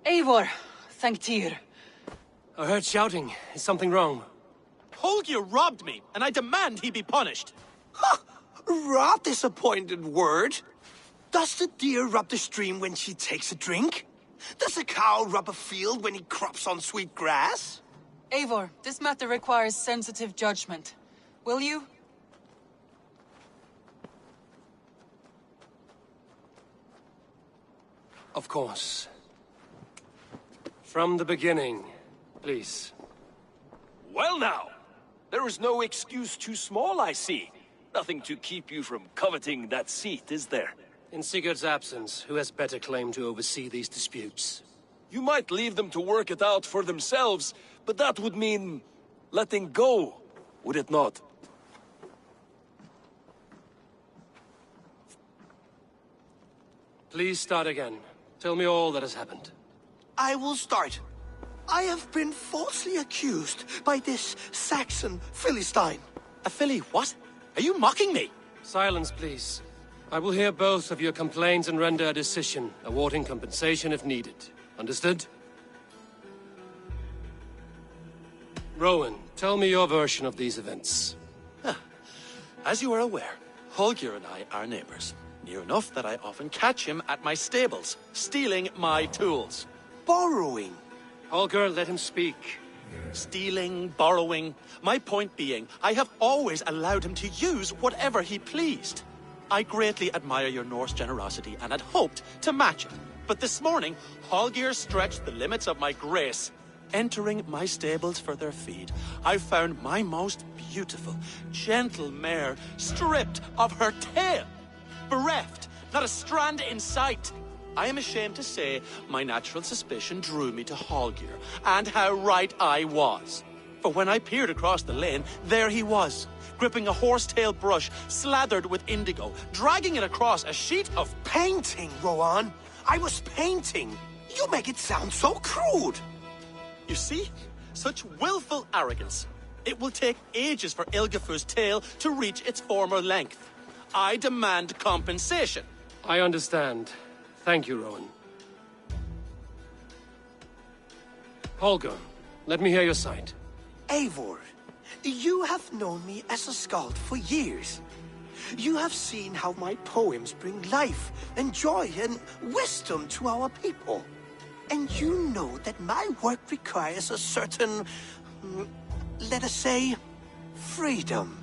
Eivor, thank Tyr. I heard shouting. Is something wrong? Holger robbed me, and I demand he be punished. Rot disappointed word. Does the deer rub the stream when she takes a drink? Does a cow rub a field when he crops on sweet grass? Eivor, this matter requires sensitive judgment. Will you? Of course. From the beginning, please. Well now, there is no excuse too small, I see. Nothing to keep you from coveting that seat, is there? In Sigurd's absence, who has better claim to oversee these disputes? You might leave them to work it out for themselves, but that would mean letting go, would it not? Please start again. Tell me all that has happened. I will start. I have been falsely accused by this Saxon Philistine. A Philly what? Are you mocking me? Silence, please. I will hear both of your complaints and render a decision, awarding compensation if needed. Understood? Rowan, tell me your version of these events. As you are aware, Holger and I are neighbors. Near enough that I often catch him at my stables, stealing my tools. Borrowing. Holger, let him speak. Stealing, borrowing. My point being, I have always allowed him to use whatever he pleased. I greatly admire your Norse generosity and had hoped to match it. But this morning, Holger stretched the limits of my grace. Entering my stables for their feed, I found my most beautiful, gentle mare stripped of her tail. Bereft, not a strand in sight. I am ashamed to say my natural suspicion drew me to Holger, and how right I was. For when I peered across the lane, there he was, gripping a horsetail brush slathered with indigo, dragging it across a sheet of painting, Rowan. I was painting. You make it sound so crude. You see? Such willful arrogance. It will take ages for Ilgifu's tail to reach its former length. I demand compensation. I understand. Thank you, Rowan. Holger, let me hear your side. Eivor, you have known me as a skald for years. You have seen how my poems bring life and joy and wisdom to our people. And you know that my work requires a certain, let us say, freedom.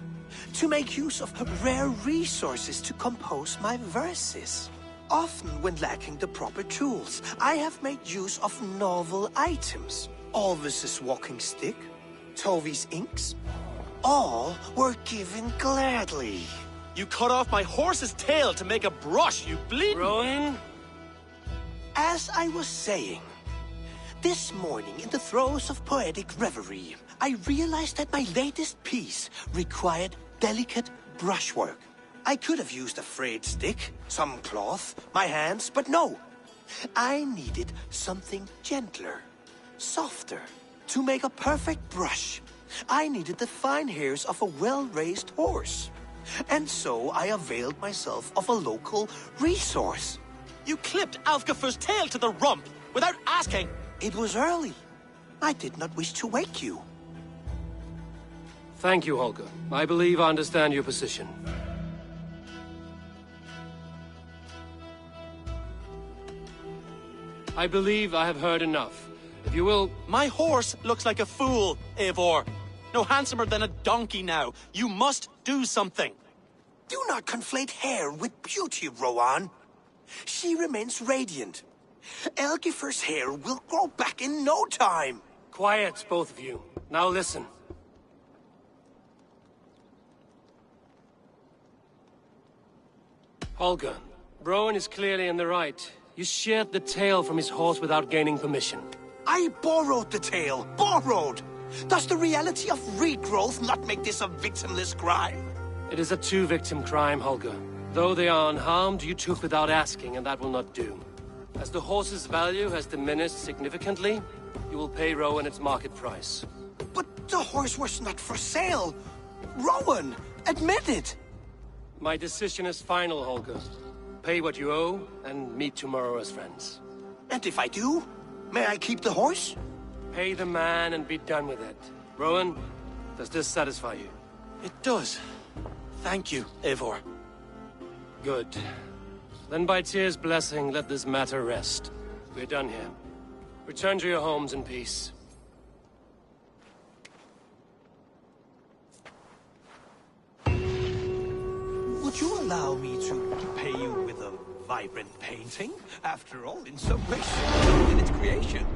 To make use of rare resources to compose my verses. Often when lacking the proper tools, I have made use of novel items. Alvis's walking stick, Tovi's inks, all were given gladly. You cut off my horse's tail to make a brush, you bleeding... Rowan? As I was saying, this morning in the throes of poetic reverie, I realized that my latest piece required delicate brushwork. I could have used a frayed stick, some cloth, my hands, but no. I needed something gentler, softer. To make a perfect brush, I needed the fine hairs of a well-raised horse. And so I availed myself of a local resource. You clipped Alfgafu's tail to the rump without asking. It was early. I did not wish to wake you. Thank you, Holger. I believe I understand your position. I believe I have heard enough. If you will... My horse looks like a fool, Eivor. No handsomer than a donkey now. You must do something. Do not conflate hair with beauty, Rowan. She remains radiant. Elgifer's hair will grow back in no time. Quiet, both of you. Now listen. Holger, Rowan is clearly in the right. You sheared the tail from his horse without gaining permission. I borrowed the tail. Borrowed! Does the reality of regrowth not make this a victimless crime? It is a two-victim crime, Holger. Though they are unharmed, you took without asking, and that will not do. As the horse's value has diminished significantly, you will pay Rowan its market price. But the horse was not for sale. Rowan, admit it. My decision is final, Holger. Pay what you owe, and meet tomorrow as friends. And if I do, may I keep the horse? Pay the man and be done with it. Rowan, does this satisfy you? It does. Thank you, Eivor. Good. Then by Tyr's blessing, let this matter rest. We're done here. Return to your homes in peace. Would you allow me to pay you with a vibrant painting? After all, in some ways, in its creation.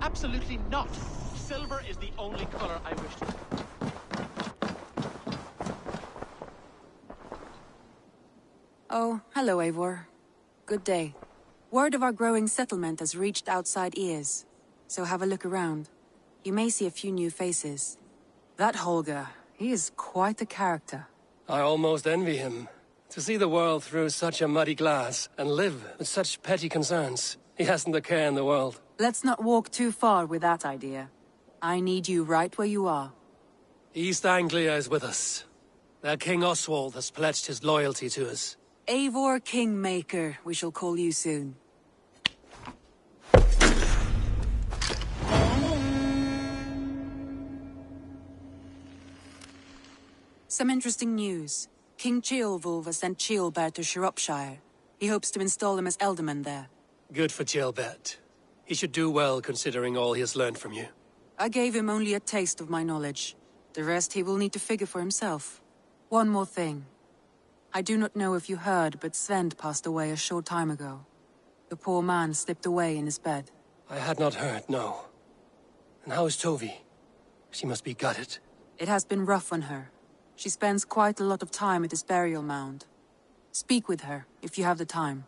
Absolutely not. Silver is the only color I wish to. Oh, hello, Eivor. Good day. Word of our growing settlement has reached outside ears, so have a look around. You may see a few new faces. That Holger, he is quite a character. I almost envy him. To see the world through such a muddy glass, and live with such petty concerns. He hasn't a care in the world. Let's not walk too far with that idea. I need you right where you are. East Anglia is with us. Their King Oswald has pledged his loyalty to us. Eivor Kingmaker, we shall call you soon. Some interesting news. King Ceolwulf has sent Ceolbert to Shropshire. He hopes to install him as Elderman there. Good for Ceolbert. He should do well considering all he has learned from you. I gave him only a taste of my knowledge. The rest he will need to figure for himself. One more thing. I do not know if you heard, but Svend passed away a short time ago. The poor man slipped away in his bed. I had not heard, no. And how is Tovi? She must be gutted. It has been rough on her. She spends quite a lot of time at his burial mound. Speak with her, if you have the time.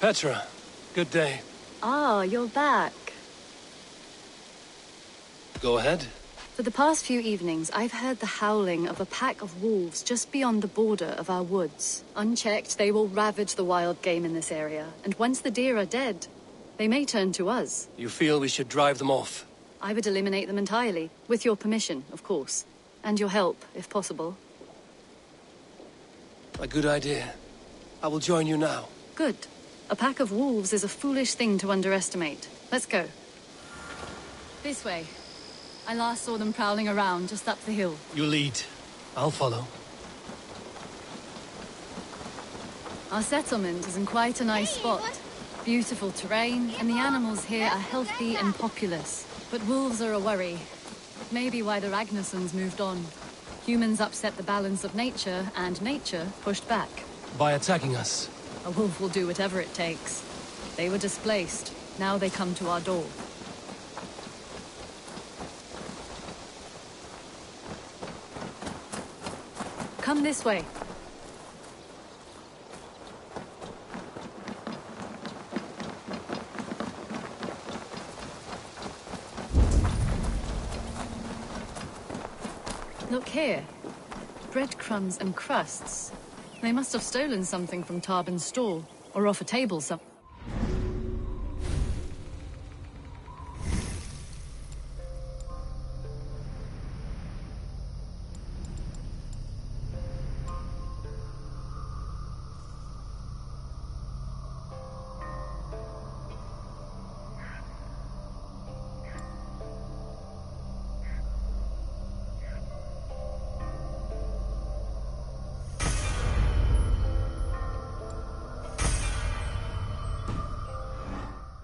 Petra, good day. Ah, you're back. Go ahead. For the past few evenings, I've heard the howling of a pack of wolves just beyond the border of our woods. Unchecked, they will ravage the wild game in this area, and once the deer are dead, they may turn to us. You feel we should drive them off? I would eliminate them entirely, with your permission, of course. And your help, if possible. A good idea. I will join you now. Good. A pack of wolves is a foolish thing to underestimate. Let's go. This way. I last saw them prowling around just up the hill. You lead. I'll follow. Our settlement is in quite a nice spot. Beautiful terrain, and the animals here are healthy and populous. But wolves are a worry. Maybe why the Ragnarsons moved on. Humans upset the balance of nature, and nature pushed back. By attacking us. A wolf will do whatever it takes. They were displaced. Now they come to our door. Come this way. Look here. Breadcrumbs and crusts. They must have stolen something from Tarbin's stall, or off a table somewhere.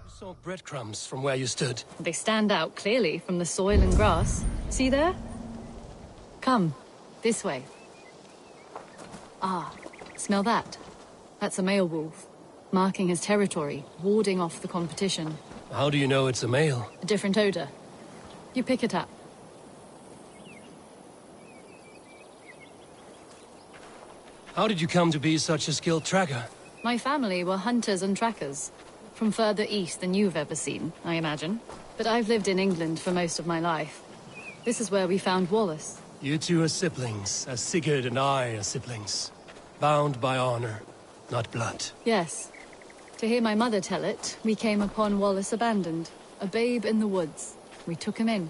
Saw breadcrumbs from where you stood. They stand out clearly from the soil and grass. See there? Come, this way. Ah, smell that? That's a male wolf, marking his territory, warding off the competition. How do you know it's a male? A different odor. You pick it up. How did you come to be such a skilled tracker? My family were hunters and trackers. From further east than you've ever seen, I imagine. But I've lived in England for most of my life. This is where we found Wallace. You two are siblings, as Sigurd and I are siblings. Bound by honor, not blood. Yes. To hear my mother tell it, we came upon Wallace abandoned. A babe in the woods. We took him in.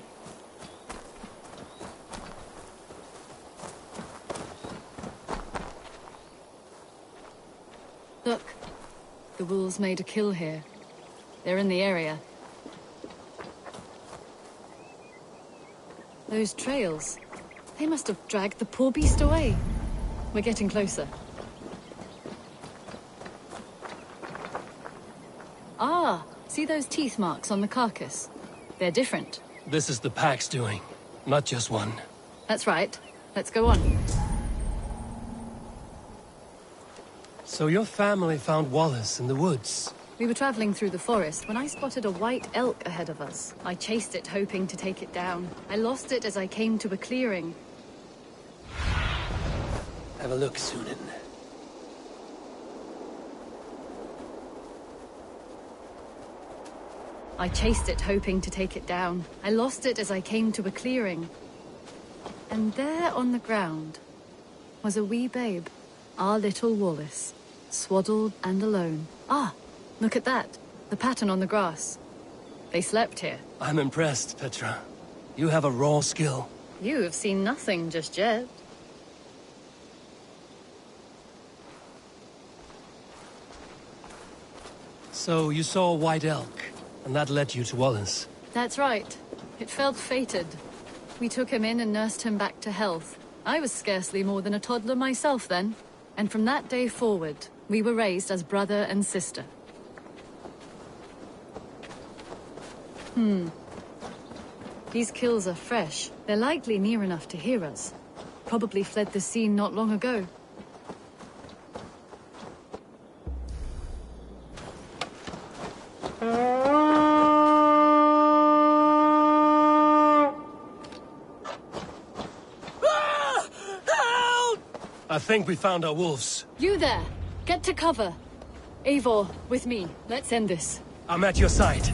The wolves made a kill here. They're in the area. Those trails. They must have dragged the poor beast away. We're getting closer. Ah, see those teeth marks on the carcass? They're different. This is the pack's doing, not just one. That's right. Let's go on. So your family found Wallace in the woods? We were traveling through the forest when I spotted a white elk ahead of us. I chased it, hoping to take it down. I lost it as I came to a clearing. Have a look, Sunan. I chased it, hoping to take it down. I lost it as I came to a clearing. And there on the ground was a wee babe, our little Wallace, swaddled and alone. Ah, look at that, the pattern on the grass. They slept here. I'm impressed, Petra. You have a raw skill. You have seen nothing just yet. So you saw a white elk, and that led you to Wallace. That's right. It felt fated. We took him in and nursed him back to health. I was scarcely more than a toddler myself then. And from that day forward, we were raised as brother and sister. These kills are fresh. They're likely near enough to hear us. Probably fled the scene not long ago. I think we found our wolves. You there! Get to cover! Eivor, with me. Let's end this. I'm at your side.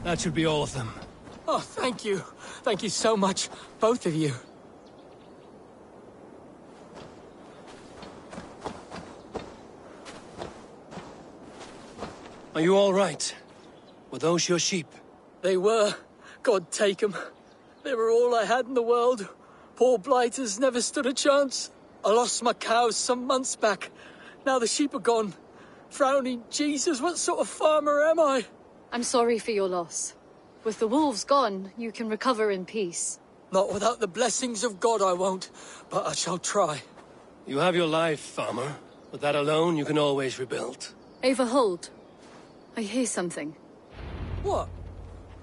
That should be all of them. Oh, thank you. Thank you so much, both of you. Are you all right? Were those your sheep? They were. God take them. They were all I had in the world. Poor blighters never stood a chance. I lost my cows some months back. Now the sheep are gone. Frowning Jesus, what sort of farmer am I? I'm sorry for your loss. With the wolves gone, you can recover in peace. Not without the blessings of God I won't, but I shall try. You have your life, farmer. With that alone, you can always rebuild. Ava, hold. I hear something. What?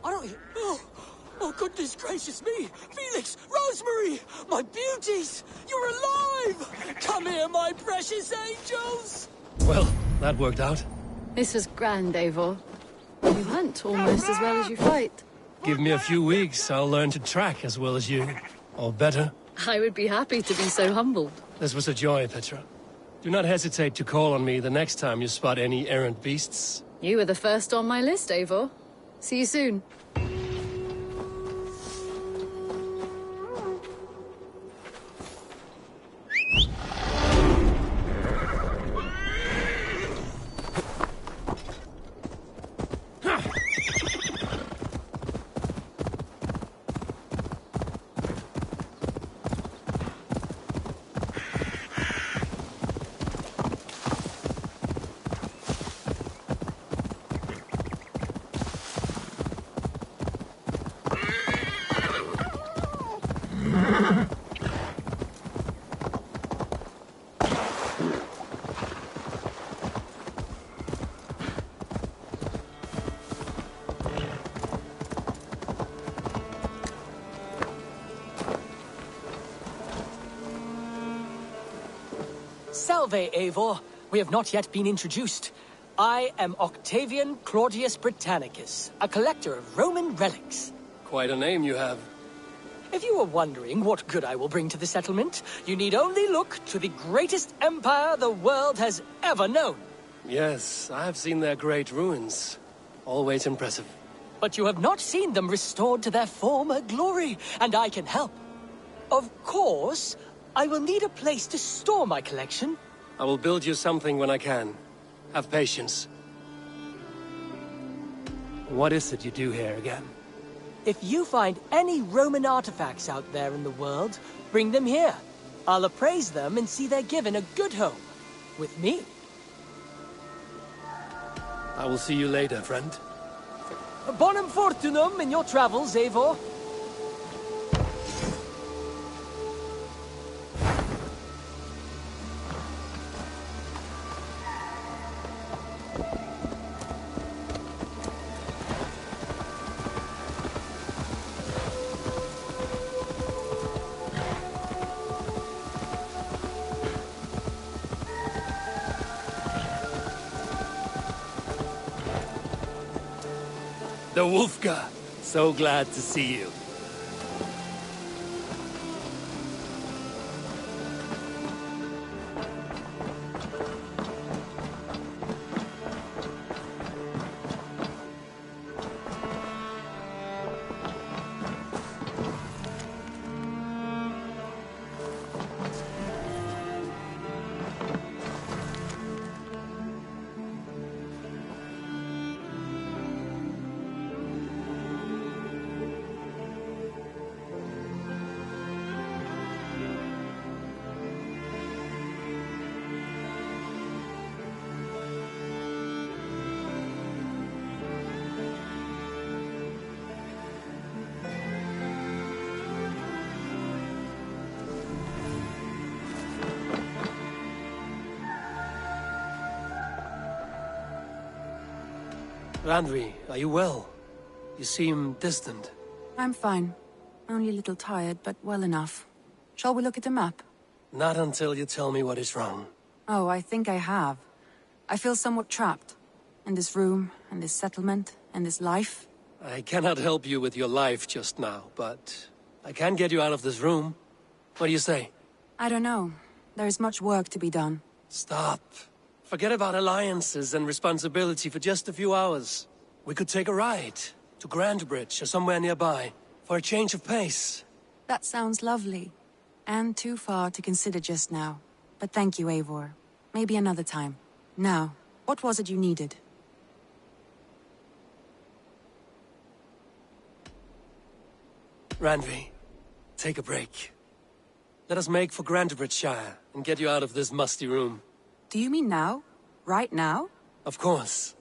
I don't hear... Oh, goodness gracious me! Felix! Rosemary! My beauties! You're alive! Come here, my precious angels! Well, that worked out. This was grand, Eivor. You hunt almost as well as you fight. Give me a few weeks, I'll learn to track as well as you. Or better. I would be happy to be so humbled. This was a joy, Petra. Do not hesitate to call on me the next time you spot any errant beasts. You were the first on my list, Eivor. See you soon. Salve, Eivor. We have not yet been introduced. I am Octavian Claudius Britannicus, a collector of Roman relics. Quite a name you have. If you were wondering what good I will bring to the settlement, you need only look to the greatest empire the world has ever known. Yes, I have seen their great ruins. Always impressive. But you have not seen them restored to their former glory, and I can help. Of course, I will need a place to store my collection. I will build you something when I can. Have patience. What is it you do here again? If you find any Roman artifacts out there in the world, bring them here. I'll appraise them and see they're given a good home. With me. I will see you later, friend. Bonum fortunum in your travels, Eivor. The Wolfka! So glad to see you. Randvi, are you well? You seem distant. I'm fine. Only a little tired, but well enough. Shall we look at the map? Not until you tell me what is wrong. Oh, I think I have. I feel somewhat trapped. In this room, and this settlement, and this life. I cannot help you with your life just now, but I can get you out of this room. What do you say? I don't know. There is much work to be done. Stop. Forget about alliances and responsibility for just a few hours. We could take a ride to Grandbridge or somewhere nearby for a change of pace. That sounds lovely. And too far to consider just now. But thank you, Eivor. Maybe another time. Now, what was it you needed? Randvi, take a break. Let us make for Grandbridgeshire and get you out of this musty room. Do you mean now? Right now? Of course.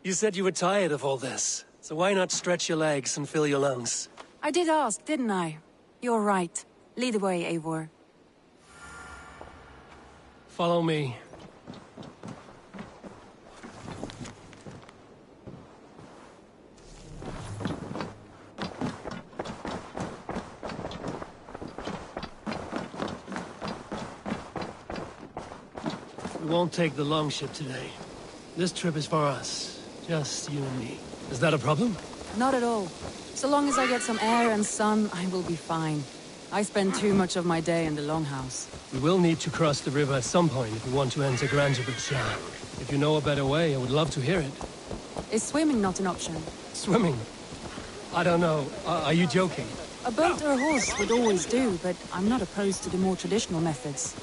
You said you were tired of all this, so why not stretch your legs and fill your lungs? I did ask, didn't I? You're right. Lead the way, Eivor. Follow me. We won't take the longship today. This trip is for us. Just you and me. Is that a problem? Not at all. So long as I get some air and sun, I will be fine. I spend too much of my day in the longhouse. We will need to cross the river at some point if we want to enter Grandbridgeshire. If you know a better way, I would love to hear it. Is swimming not an option? Swimming? I don't know. Are you joking? A boat or a horse would always do, but I'm not opposed to the more traditional methods.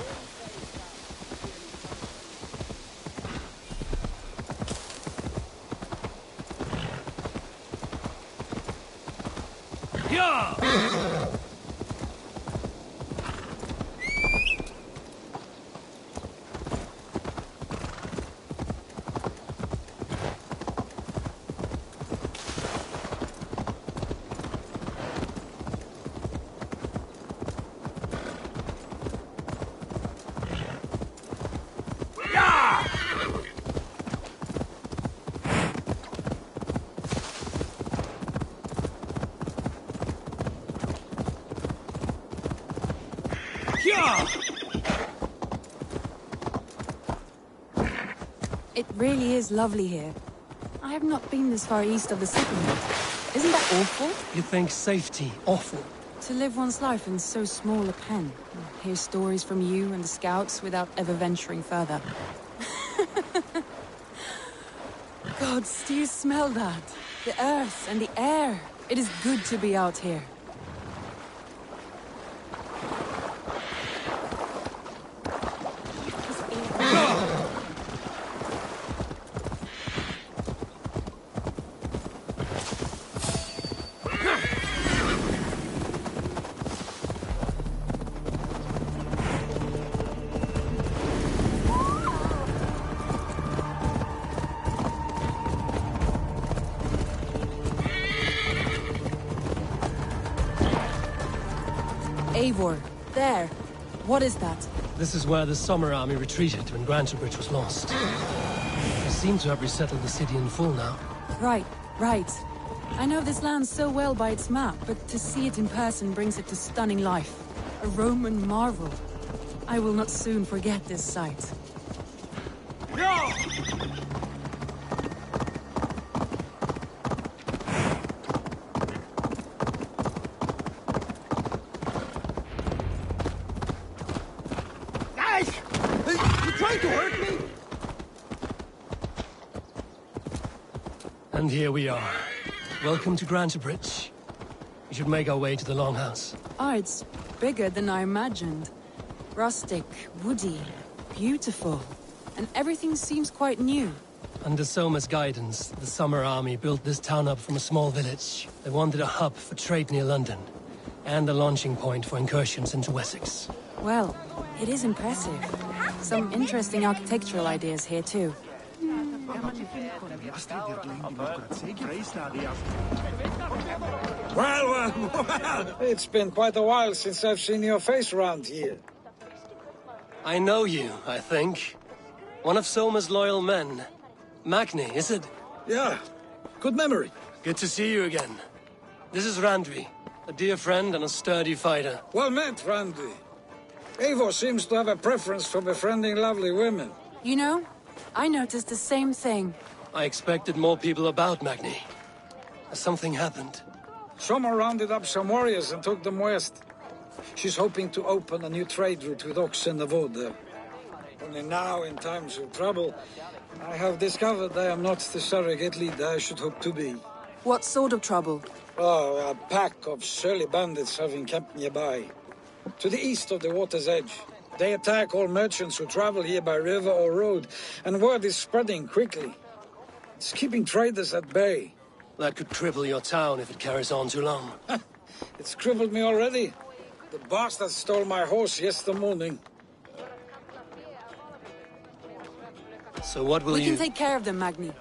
really is lovely here. I have not been this far east of the settlement. Isn't that awful? You think safety awful? To live one's life in so small a pen. Hear stories from you and the scouts without ever venturing further. Gods, do you smell that? The earth and the air. It is good to be out here. Eivor, there. What is that? This is where the Summer Army retreated when Grantebridge was lost. They seem to have resettled the city in full now. Right. I know this land so well by its map, but to see it in person brings it to stunning life. A Roman marvel. I will not soon forget this sight. And here we are. Welcome to Grantebridge. We should make our way to the Longhouse. Ah, it's bigger than I imagined. Rustic, woody, beautiful. And everything seems quite new. Under Soma's guidance, the Summer Army built this town up from a small village. They wanted a hub for trade near London, and a launching point for incursions into Wessex. Well, it is impressive. Some interesting architectural ideas here too. Well. It's been quite a while since I've seen your face around here. I know you, I think. One of Soma's loyal men. Magni, is it? Yeah, good memory. Good to see you again. This is Randvi, a dear friend and a sturdy fighter. Well met, Randvi. Eivor seems to have a preference for befriending lovely women. You know, I noticed the same thing. I expected more people about Magni. Has something happened? Soma rounded up some warriors and took them west. She's hoping to open a new trade route with oxen of wood. Only now, in times of trouble, I have discovered I am not the surrogate leader I should hope to be. What sort of trouble? Oh, a pack of surly bandits have encamped nearby. To the east of the water's edge. They attack all merchants who travel here by river or road, and word is spreading quickly. It's keeping traders at bay. That could cripple your town if it carries on too long. It's crippled me already. The bastard stole my horse yesterday morning. So what will We can take care of them, Magni.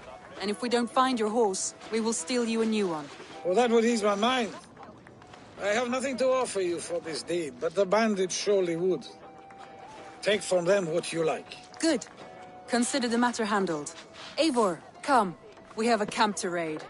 And if we don't find your horse, we will steal you a new one. Well, that would ease my mind. I have nothing to offer you for this deed, but the bandits surely would. Take from them what you like. Good. Consider the matter handled. Eivor, come. We have a camp to raid.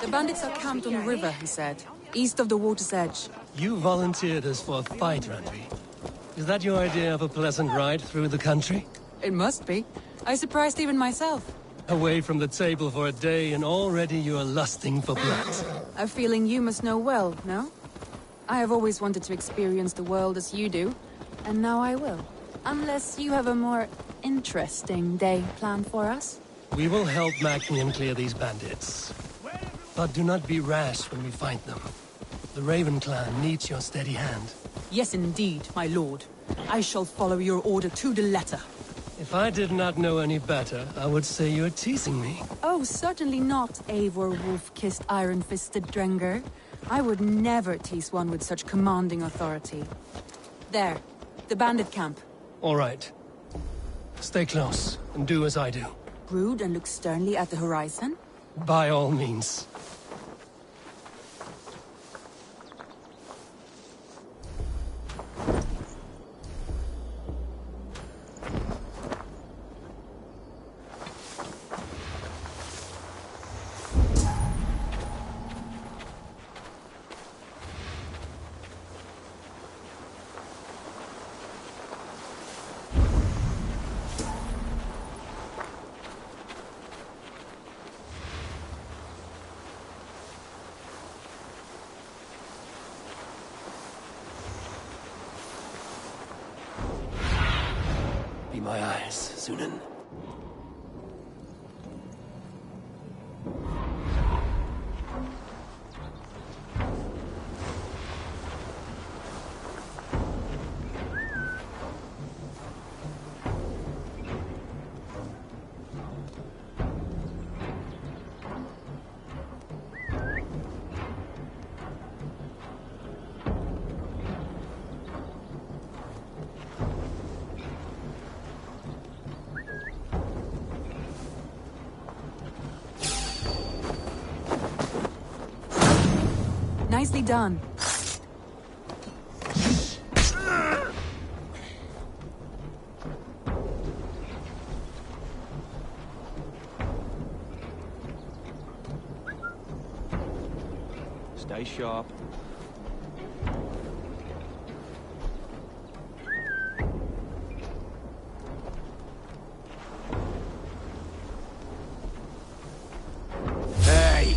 The bandits are camped on the river, he said. East of the water's edge. You volunteered us for a fight, Randvi. Is that your idea of a pleasant ride through the country? It must be. I surprised even myself. Away from the table for a day and already you are lusting for blood. A feeling you must know well, no? I have always wanted to experience the world as you do, and now I will. Unless you have a more interesting day planned for us? We will help Magnian clear these bandits. But do not be rash when we find them. The Raven clan needs your steady hand. Yes, indeed, my lord. I shall follow your order to the letter. If I did not know any better, I would say you're teasing me. Oh, certainly not, Eivor wolf-kissed iron-fisted Drenger. I would never tease one with such commanding authority. There, the bandit camp. All right. Stay close, and do as I do. Brood and look sternly at the horizon? By all means. my eyes, Sunan. Nicely done. Stay sharp. Hey!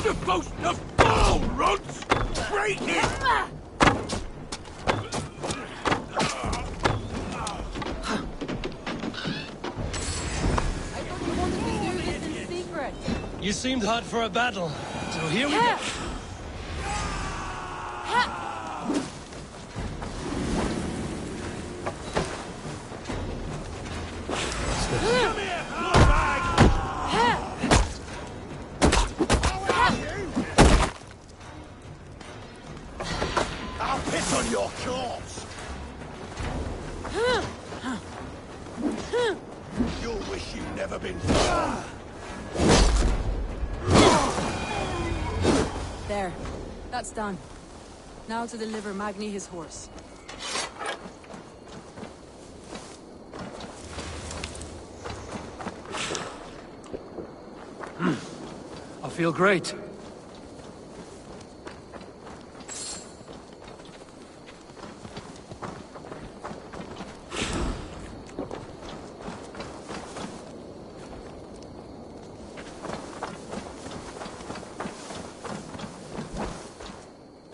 Supposed to fall, runts! Break it! You seemed hot for a battle, so here we go. Come here, bloodbag! I'll piss on your corpse! You'll wish you'd never been born! There. That's done. Now to deliver Magni his horse. I feel great.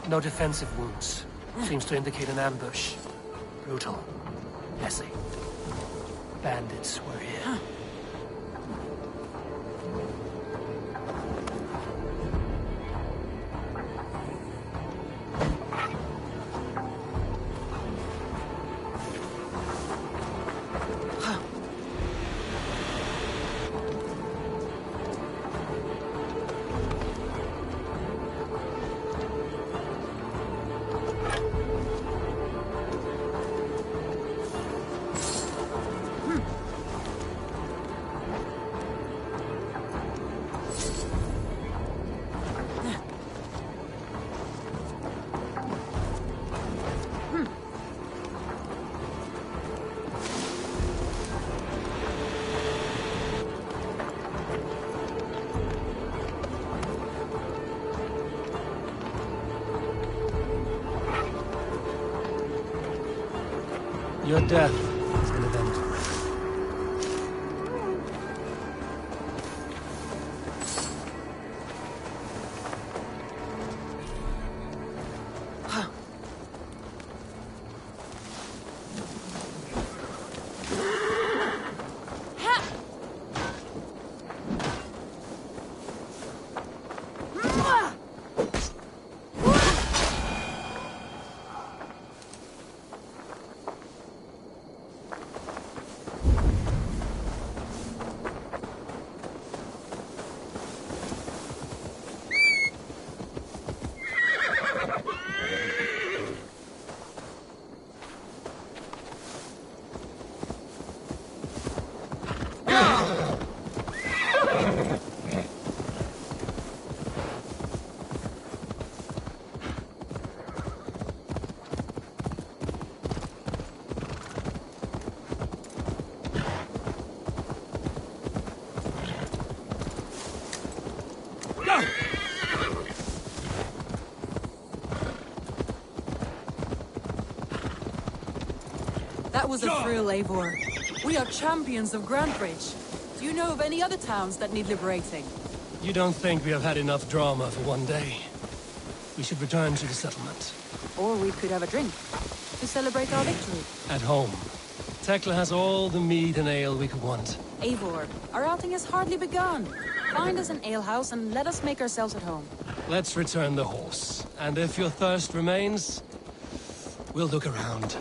No defensive wounds. Seems to indicate an ambush. Brutal. Messy. Bandits were here. Your death is an event. That was a thrill, Eivor. We are champions of Grantebridge. Do you know of any other towns that need liberating? You don't think we have had enough drama for one day? We should return to the settlement. Or we could have a drink to celebrate our victory. At home. Tekla has all the mead and ale we could want. Eivor, our outing has hardly begun. Find us an alehouse and let us make ourselves at home. Let's return the horse. And if your thirst remains, we'll look around.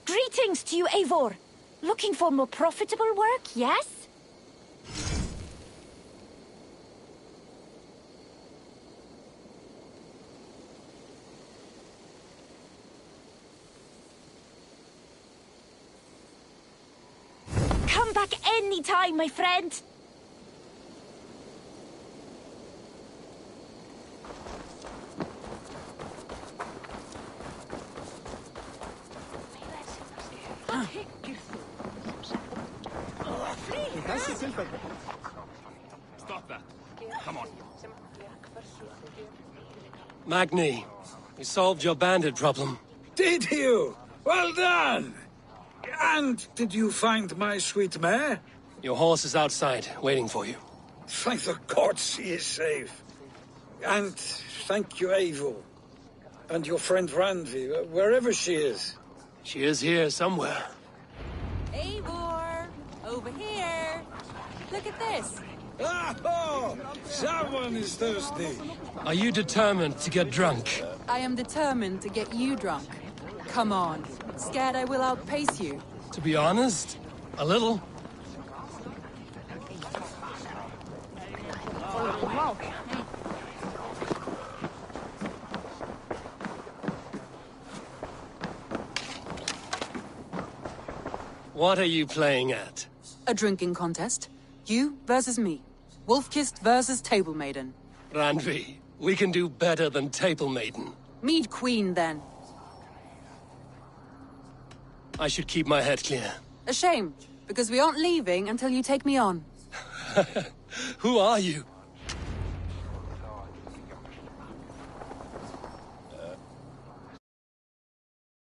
Greetings to you, Eivor. Looking for more profitable work, yes? Come back anytime, my friend. Stop that. Come on. Magni, we solved your bandit problem. Did you? Well done! And did you find my sweet mare? Your horse is outside, waiting for you. Thank the gods he is safe. And thank you, Eivor. And your friend Randvi, wherever she is. She is here somewhere. Eivor! Over here! Look at this! Oh! Someone is thirsty! Are you determined to get drunk? I am determined to get you drunk. Come on. Scared I will outpace you? To be honest, a little. What are you playing at? A drinking contest. You versus me. Wolf-kissed versus Table Maiden. Randvi, we can do better than Table Maiden. Mead Queen, then. I should keep my head clear. A shame, because we aren't leaving until you take me on. Who are you?